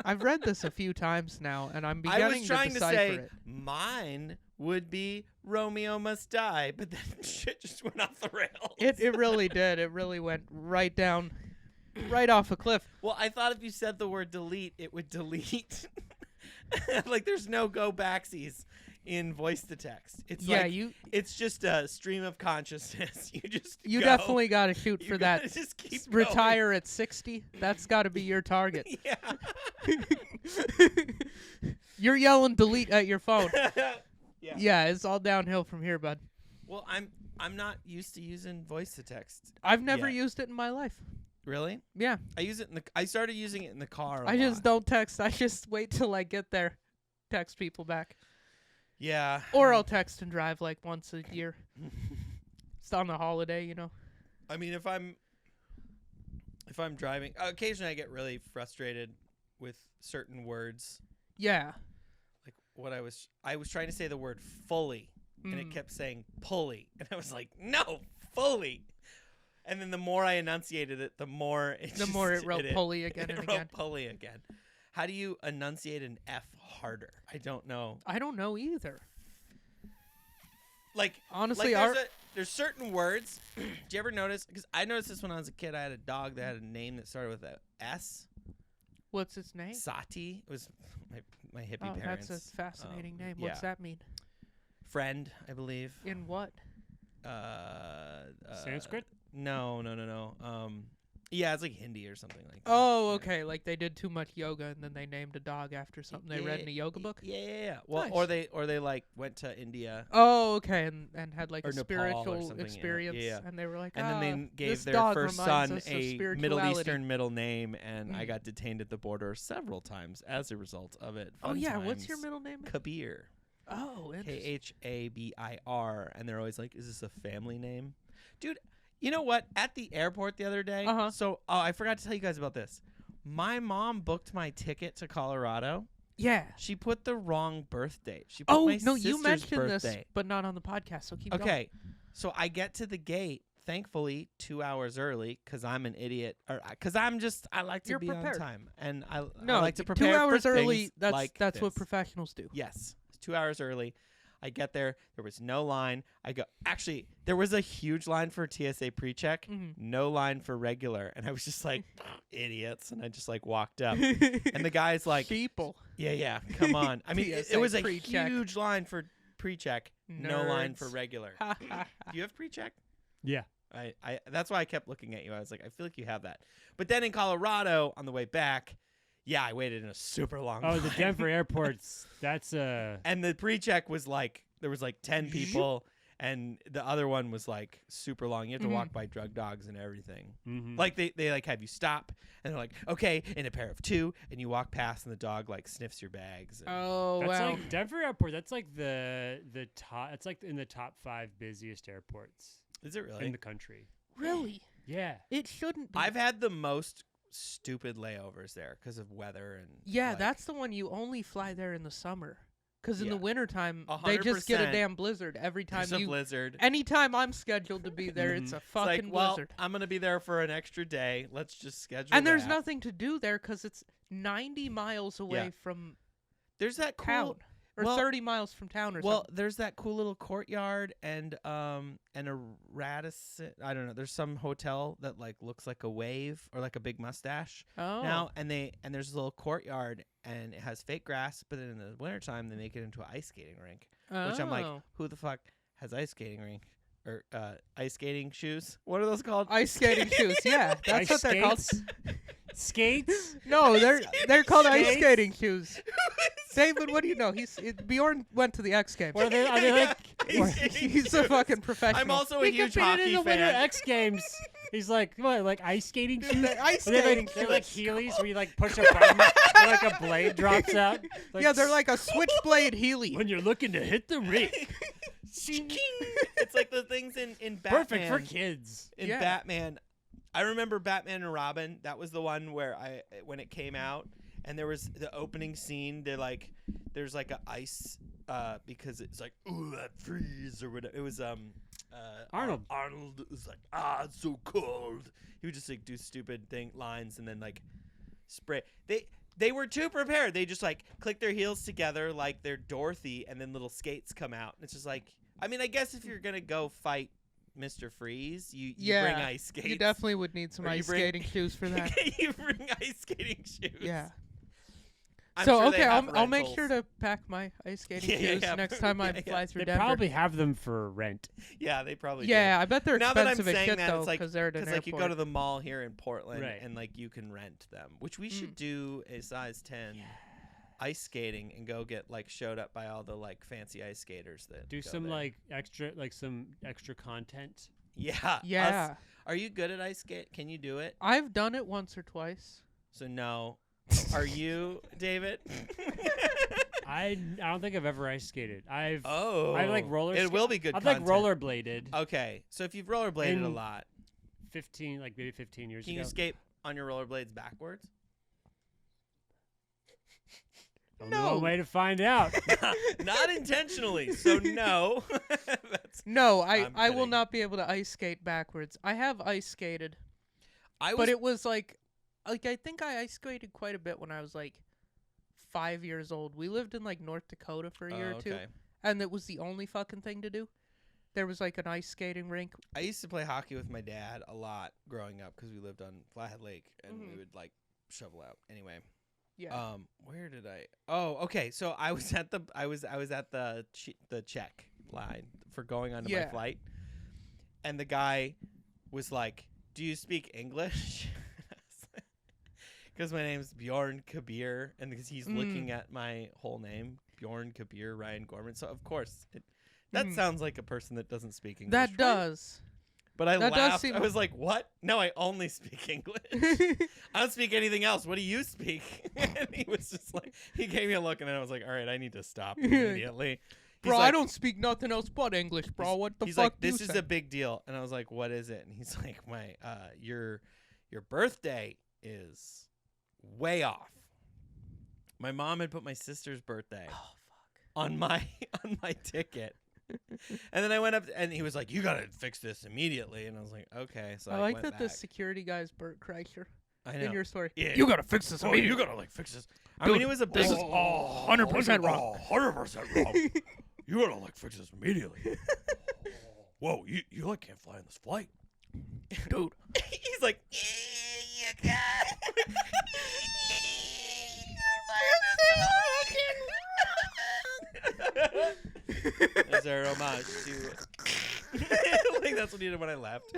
I've read this a few times now, and I'm I beginning was trying to to decipher say it. mine would be Romeo Must Die, but then shit just went off the rails. It really did. It really went right down, right off a cliff. Well, I thought if you said the word delete, it would delete. Like there's no go backsies in voice to text. It's Yeah, like, you it's just a stream of consciousness. You just you go. definitely got to shoot You for gotta that. just keep Retire at 60. That's got to be your target. going. You're yelling delete at your phone. Yeah. Yeah, it's all downhill from here, bud. Well, I'm not used to using voice to text. I've never Yeah. used it in my life. Really? Yeah, I use it I started using it in the car. I just don't text. I just wait till I get there, text people back, Yeah. or I'll text and drive like once a year. It's on the holiday, you know. I mean, if I'm driving, occasionally I get really frustrated with certain words. Yeah. Like what I was trying to say the word fully, and it Mm. kept saying pulley, and I was like, no, fully. And then the more I enunciated it, the more it wrote pulley again and it again. wrote pulley again. How do you enunciate an F harder? I don't know. I don't know either. Like Honestly, there's certain words. Do you ever notice? Because I noticed this when I was a kid. I had a dog that had a name that started with a S. what's its name? Sati. It was my hippie Oh, parents. that's a fascinating name. yeah. What's that mean? Friend, I believe. In what? Sanskrit? No. Yeah, it's like Hindi or something like that. Oh, Yeah. okay. Like they did too much yoga and then they named a dog after something they read in a yoga book. Yeah. Well, Nice. or they like went to India. Oh, okay, and had like Or a Nepal or spiritual something, yeah. experience, Yeah. and they were like, And then they gave this their dog first reminds son us of a Middle spirituality." Eastern middle name, and I Mm. got detained at the border several times as a result of it. Oh Fun yeah, what's your times. middle name? Kabir. Oh, interesting. Khabir, and they're always like, "Is this a family name, dude?" You know what? At the airport the other day, so I forgot to tell you guys about this. My mom booked my ticket to Colorado. Yeah. She put the wrong birth date. She put Oh my no, you sister's mentioned birth this, date. but not on the podcast. So keep going. Okay, so I get to the gate, thankfully 2 hours early, because I'm an idiot, or because I like to You're be prepared. on time, and I No, like to 2 prepare hours for early. things That's like that's what this. professionals do. Yes, 2 hours early. I get there. There was no line. Actually, there was a huge line for TSA pre-check. Mhm. No line for regular. And I was just like, idiots. And I just like walked up. And the guy's like, People. yeah, come on. I mean, it TSA was a pre-check. huge line for pre-check. No line for Nerds. regular. Do you have pre-check? Yeah. I that's why I kept looking at you. I was like, I feel like you have that. But then in Colorado, on the way back, yeah, I waited in a super long line. Oh, the Denver airports. That's And the pre-check was like, there was like 10 people, and the other one was like super long. You have to walk by drug dogs and everything. Like they like have you stop, and they're like, okay, in a pair of 2, and you walk past, and the dog like sniffs your bags. And Oh that's wow. like Denver airport. That's like the top. It's like in the top 5 busiest airports is it really? in the country. Really? Yeah. It shouldn't be. I've had the most stupid layovers there because of weather and Yeah, like, that's the one you only fly there in the summer. Because in the Yeah. wintertime, they just get a 100%. damn blizzard every time there's a you. blizzard. Anytime I'm scheduled to be there, it's a It's fucking like, well, blizzard. I'm gonna be there for an extra day. Let's just schedule. And there's that. nothing to do there because it's 90 miles away Yeah. from There's that cool. town. Or well- 30 miles from town or Well, something. there's that cool little courtyard and a Radisson. I don't know. There's some hotel that like looks like a wave or like a big mustache Oh. now, and there's a little courtyard and it has fake grass, but then in the wintertime they make it into an ice skating rink, which I'm like, Oh. who the fuck has ice skating rink or ice skating shoes? What are those called? Ice skating shoes. Yeah, that's Ice what they're called. Skates? No, they're called ice Skates? skating shoes. David, what do you know? Bjorn went to the X Games. What are they? Are they like? Ice skating He's a shoes. fucking professional. I'm also a They huge competed in hockey the Winter fan. X Games. He's like, what? Like ice skating shoes? They're ice Are they skating like, they're like shoes. Heelys where you like push a button, and like a blade drops out. Like, Yeah, they're like a switchblade Healy. when you're looking to hit the rink. It's like the things in Batman. Perfect for kids. In Yeah. Batman, I remember Batman and Robin. That was the one where when it came out, and there was the opening scene. There's like a ice, because it's like, ooh, that freeze or whatever. It was Arnold. Arnold was like, it's so cold. He would just like do stupid lines and then like spray. They were too prepared. They just like click their heels together like they're Dorothy, and then little skates come out. And it's just like, I mean, I guess if you're gonna go fight Mr. Freeze, you bring ice skates. You definitely would need some Or you ice bring- skating shoes for that. You bring ice skating shoes. Yeah. I'm So sure they okay, have I'll make rentals. sure to pack my ice skating Yeah, shoes yeah. next time I Yeah, fly through They Denver. probably have them for rent. Yeah, they probably do. Yeah, I bet they're Now that I'm expensive as saying shit that, though, it's like because they're at an because like you go airport. to the mall here in Portland Right. and like you can rent them, which we should do a size 10 ice skating and go get like showed up by all the like fancy ice skaters that Do go some there. some extra content. yeah Yeah, Are you good at ice skate? Can you do it? I've done it once or twice. So no. Are you, David? I don't think I've ever ice skated. I like roller. It will be good. I've like content. rollerbladed. Okay, so if you've rollerbladed a In- lot, 15 years can ago. you skate on your rollerblades backwards? Only one way to find out. Not intentionally. So no. No, I'm I will kidding. not be able to ice skate backwards. I have ice skated, I was but it was like I think I ice skated quite a bit when I was like 5 years old. We lived in like North Dakota for a year or two, okay. and it was the only fucking thing to do. There was like an ice skating rink. I used to play hockey with my dad a lot growing up because we lived on Flathead Lake and we would like shovel out. Anyway, Yeah. where did I? Oh, okay. So I was at the line for going onto Yeah. my flight. And the guy was like, "Do you speak English?" Because my name's Bjorn Kabir, and because he's looking at my whole name, Bjorn Kabir Ryan Gorman. So of course, that sounds like a person that doesn't speak English. That right? does. But I That does laughed. seem- I was like, "What? No, I only speak English. I don't speak anything else. What do you speak?" And he was just like, he gave me a look, and then I was like, "All right, I need to stop immediately." Bro, He's like, I don't speak nothing else but English, bro. What the he's fuck? like, you "This is say?" a big deal," and I was like, "What is it?" And he's like, your birthday is way off. My mom had put my sister's birthday on my ticket." And then I went up and he was like, "You gotta fix this immediately." And I was like, "Okay." So I I like went that back. the security guy's Bert Kreischer I know. in your story. Yeah. You gotta fix this. Oh, you gotta like fix this. I Dude, mean, it was a big. this is 100% wrong. 100% wrong. You gotta like fix this immediately. Whoa, you like can't fly on this flight, Dude. He's like, "You can't." There's our homage to. I think that's what he did when I left.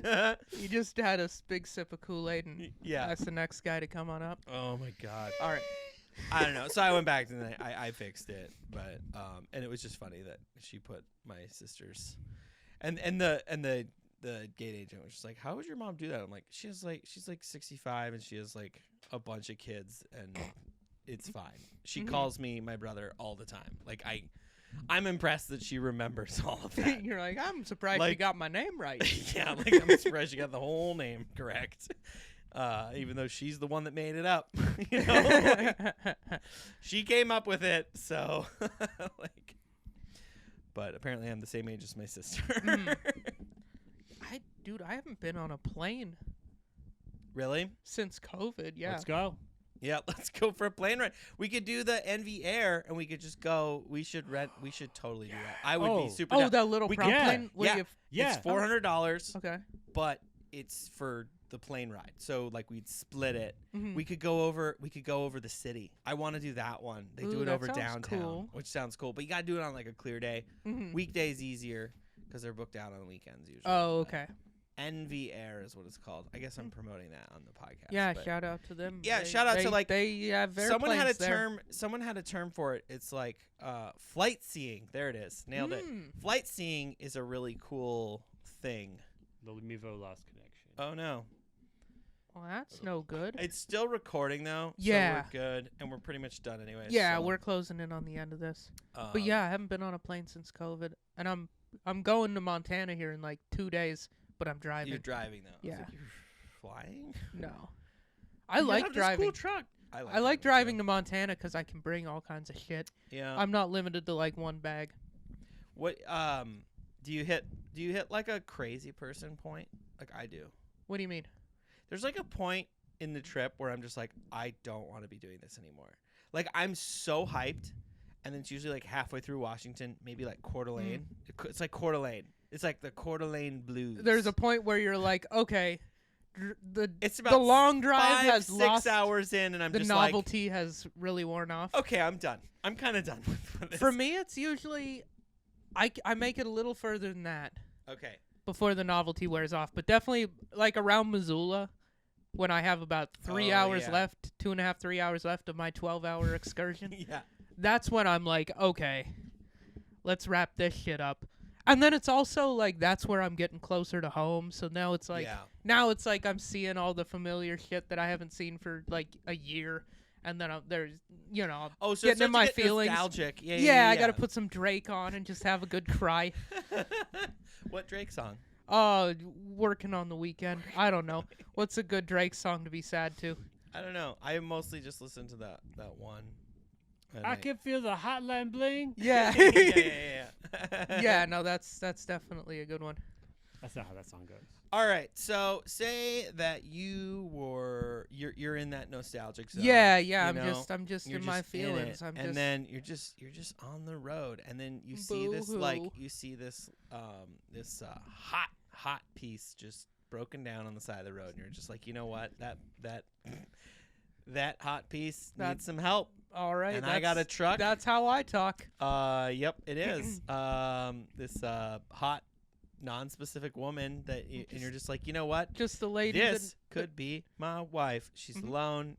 You just had a big sip of Kool-Aid and Yeah. asked the next guy to come on up. Oh my god. All right. I don't know. So I went back and I fixed it, but and it was just funny that she put my sister's, and the gate agent was just like, "How would your mom do that?" I'm like, she's like 65 and she has like a bunch of kids and it's fine. She calls me my brother all the time. Like I'm impressed that she remembers all of that. You're like, I'm surprised you Like- got my name right. Yeah, like I'm surprised she got the whole name correct. Even though she's the one that made it up. You know? Like, she came up with it, so like but apparently I'm the same age as my sister. Dude, I haven't been on a plane Really? since COVID. Yeah. Let's go. Yeah, let's go for a plane ride. We could do the NV Air and we could just go. We should totally do that. I would be super Oh, down. that little We prop can- plane? Where yeah. you Yeah. It's $400, okay. but it's for the plane ride. So like we'd split it. Mhm. We could go over the city. I want to do that one. They do Ooh, it that over sounds downtown, cool. which sounds cool. But you got to do it on like a clear day. Mhm. Weekdays easier because they're booked out on weekends usually. Oh, but okay. NV Air is what it's called. I guess I'm promoting that on the podcast. Yeah, but shout out to them. Yeah, shout out to, like, they have someone had a airplanes there. term. Someone had a term for it. It's like flight seeing. There it is. Nailed it. Flight seeing is a really cool thing. The Mivo lost connection. Oh no, Well, that's no good. it's still recording though. Yeah. so we're good, and we're pretty much done anyway. Yeah, so, we're closing in on the end of this. But yeah, I haven't been on a plane since COVID, and I'm going to Montana here in like 2 days, but I'm driving. you're driving though. I was Yeah. like, you're flying. No, I You like have this driving. Cool truck. I like driving to Montana because I can bring all kinds of shit. Yeah. I'm not limited to like one bag. What do you hit like a crazy person point? Like I do. What do you mean? There's like a point in the trip where I'm just like, I don't want to be doing this anymore. Like I'm so hyped, and then it's usually like halfway through Washington, maybe like Coeur d'Alene. It's like Coeur d'Alene. It's like the Coeur d'Alene blues. There's a point where you're like, okay, It's the about long drive 5, has 6 lost hours in, and I'm the just novelty has really worn off. like, okay, I'm done. I'm kind of done with this. For me, it's usually I make it a little further than that Okay. before the novelty wears off, but definitely like around Missoula when I have about 3 Oh, hours yeah. left, 2.5, 3 hours left of my 12-hour excursion. Yeah. That's when I'm like, okay, let's wrap this shit up. And then it's also like that's where I'm getting closer to home. So now it's like I'm seeing all the familiar shit that I haven't seen for like a year. And then there's Oh, so getting in my get feelings. nostalgic. Yeah, Yeah, I yeah. got to put some Drake on and just have a good cry. What Drake song? Oh, working on the weekend. I don't know. What's a good Drake song to be sad to? I don't know. I mostly just listen to that one. And I can feel the hotline bling. Yeah. yeah. Yeah, no, that's definitely a good one. That's not how that song goes. All right. So say that you're in that nostalgic zone. Yeah, you I'm know? just You're in my just in feelings. it, I'm and just then you're just on the road, and then you see this this hot piece just broken down on the side of the road, and you're just like, you know what, that hot piece needs some help. All right. And I got a truck. That's how I talk. Yep, it is. This hot, non-specific woman and you're just like, you know what? Just the lady. This could be my wife. She's alone.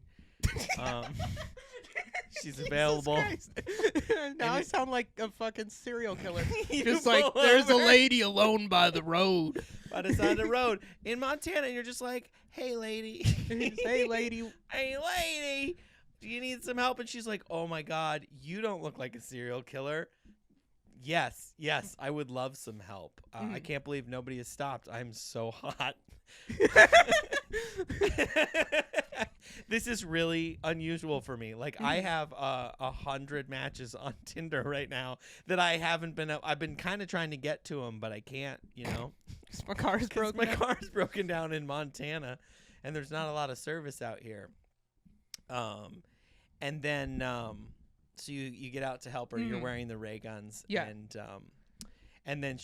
She's available. Now I sound like a fucking serial killer. You Just like, pull there's a over lady alone by the road. by the side of the road in Montana, and you're just like, hey, lady. Hey, lady. Hey, lady. Do you need some help? And she's like, oh, my God, you don't look like a serial killer. Yes, I would love some help. I can't believe nobody has stopped. I'm so hot. This is really unusual for me. Like, I have 100 matches on Tinder right now that I haven't been. I've been kind of trying to get to them, but I can't. You know, My car's broken. my car's broken down in Montana, and there's not a lot of service out here. And then so you get out to help her. You're wearing the Rayguns. Yeah. And then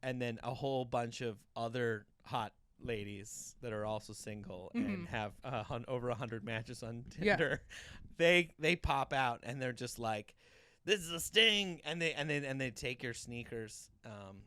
and then a whole bunch of other hot ladies that are also single and have over 100 matches on Tinder. Yeah. They pop out and they're just like, this is a sting, and they take your sneakers,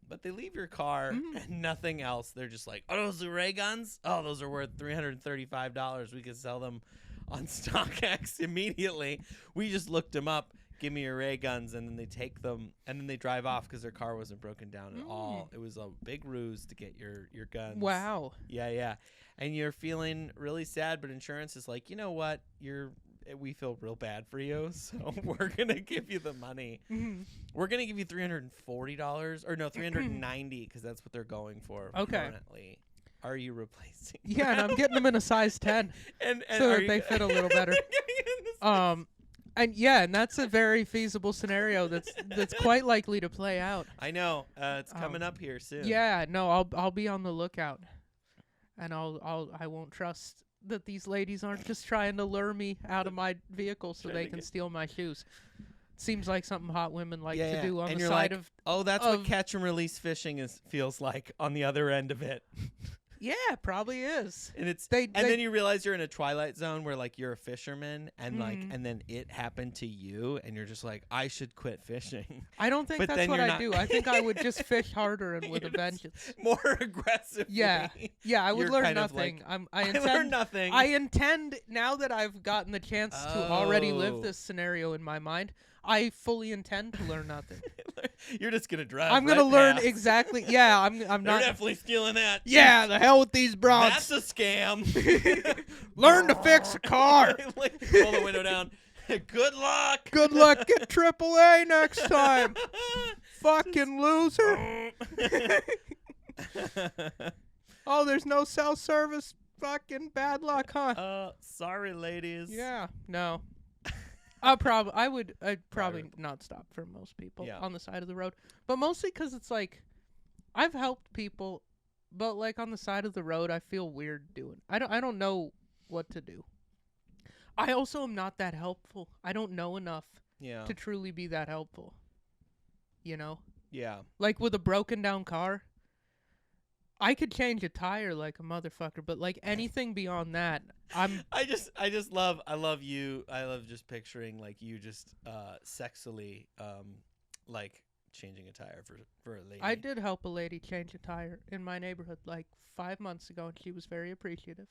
but they leave your car and nothing else. They're just like, oh, those are Rayguns? Oh, those are worth $335. We could sell them on StockX immediately. We just looked them up. Give me your Rayguns, and then they take them, and then they drive off because their car wasn't broken down at all. It was a big ruse to get your guns. Wow. Yeah. And you're feeling really sad, but insurance is like, you know what? We feel real bad for you, so we're gonna give you the money. We're gonna give you $340, or no, $390, because that's what they're going for currently. Are you replacing? Yeah, and I'm getting them in a size 10, and so that they fit a little better. And that's a very feasible scenario that's quite likely to play out. I know. It's coming up here soon. Yeah, no, I'll be on the lookout, and I won't trust that these ladies aren't just trying to lure me out of my vehicle so they can steal my shoes. Seems like something hot women like to do on the side of. Oh, that's what catch and release fishing feels like on the other end of it. Yeah, probably is. And then you realize you're in a twilight zone where like you're a fisherman and and then it happened to you and you're just like, I should quit fishing. I don't think that's what I do. I think I would just fish harder and with a vengeance. More aggressively. Yeah, I would learn nothing. I learned nothing. I intend, now that I've gotten the chance to already live this scenario in my mind, I fully intend to learn nothing. You're just gonna drive. I'm gonna learn exactly. Yeah, I'm They're not definitely stealing that. Yeah, the hell with these broads. That's a scam. Learn to fix a car. Roll the window down. Good luck. Good luck. Get AAA next time. Fucking loser. Oh, there's no cell service. Fucking bad luck, huh? Sorry, ladies. Yeah. No. I'd probably not stop for most people on the side of the road, but mostly because it's like, I've helped people, but like on the side of the road, I feel weird doing. I don't know what to do. I also am not that helpful. I don't know enough to truly be that helpful. You know? Yeah. Like with a broken down car, I could change a tire like a motherfucker, but like anything beyond that, I love you. I love just picturing like you just sexily like changing a tire for a lady. I did help a lady change a tire in my neighborhood like 5 months ago, and she was very appreciative.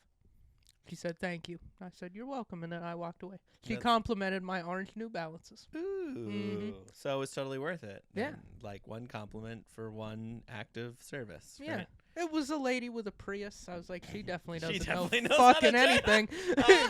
She said, thank you. I said, you're welcome, and then I walked away. She complimented my orange New Balances. Ooh. So it's totally worth it. Yeah. And, like one compliment for one act of service. Yeah. Right? It was a lady with a Prius. I was like, she definitely doesn't know knows fucking anything.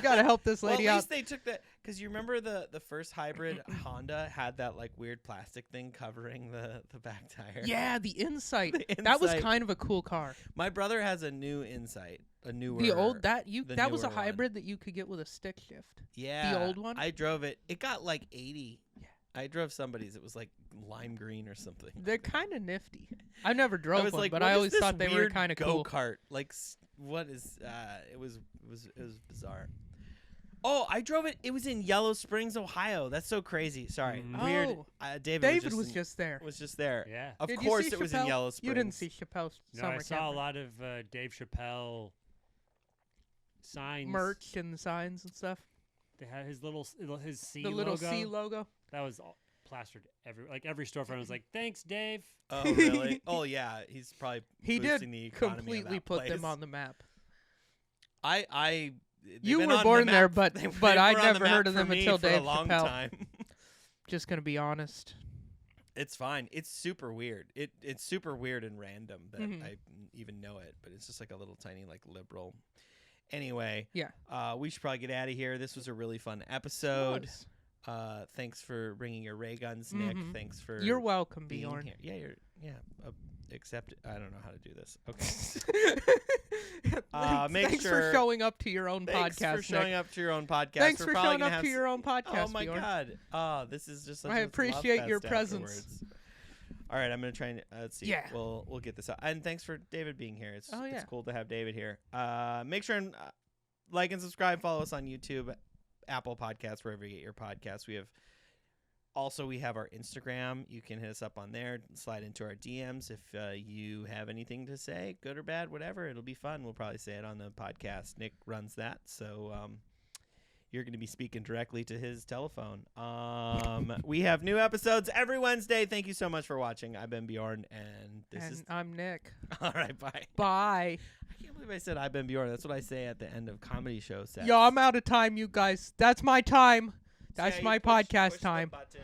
Gotta help this lady at out. least they took that, because you remember the first hybrid Honda had that like weird plastic thing covering the back tire. Yeah, the Insight. That was kind of a cool car. My brother has a new Insight, a newer. That was a hybrid that you could get with a stick shift. Yeah, the old one. I drove it. It got like 80. Yeah. I drove somebody's. It was like lime green or something. They're kind of nifty. I never drove one, but I always thought they were kind of cool. Go-kart. Like, what is? It was bizarre. Oh, I drove it. It was in Yellow Springs, Ohio. That's so crazy. Sorry, weird. David was just there. Was just there. Yeah. Of course, it was in Yellow Springs. You didn't see Chappelle's summer I saw camper. a lot of Dave Chappelle signs, merch and signs and stuff. They had his his C The little logo. C logo. That was all plastered every storefront was like, "Thanks, Dave." Oh, really? Oh, yeah. He's probably He boosting did the economy of completely that put place. them on the map. They've You been were on the born there, map- but they but were I on the never map heard of for them me until for Dave a long Chappelle. time. Just gonna be honest. It's fine. It's super weird. It's super weird and random that Mhm. I even know it, but it's just like a little tiny like liberal. Anyway, Yeah. We should probably get out of here. This was a really fun episode. Was. Thanks for bringing your Rayguns, Nick. Mhm. Thanks for You're welcome, being Bjorn. here. Except I don't know how to do this. Okay. Make Thanks sure, for showing up to your own Thanks podcast. for showing Nick. up to your own podcast. Thanks We're for probably showing gonna up have to your own podcast. Oh my Bjorn. god! Oh, this is just. Such I a appreciate love your fest presence. afterwards. All right, I'm gonna try and let's see. Yeah. We'll get this out. And thanks for David being here. It's Oh, yeah. it's cool to have David here. Make sure and like and subscribe. Follow us on YouTube, Apple Podcasts, wherever you get your podcasts. We have our Instagram. You can hit us up on there. Slide into our DMs if you have anything to say, good or bad, whatever. It'll be fun. We'll probably say it on the podcast. Nick runs that, so you're going to be speaking directly to his telephone. We have new episodes every Wednesday. Thank you so much for watching. I've been Bjorn, and this is. I'm Nick. All right, bye. Bye. I can't believe I said I've been Bjorn. That's what I say at the end of comedy show sets. Yo, I'm out of time, you guys. That's my time. That's Yeah, my you push podcast the time. button.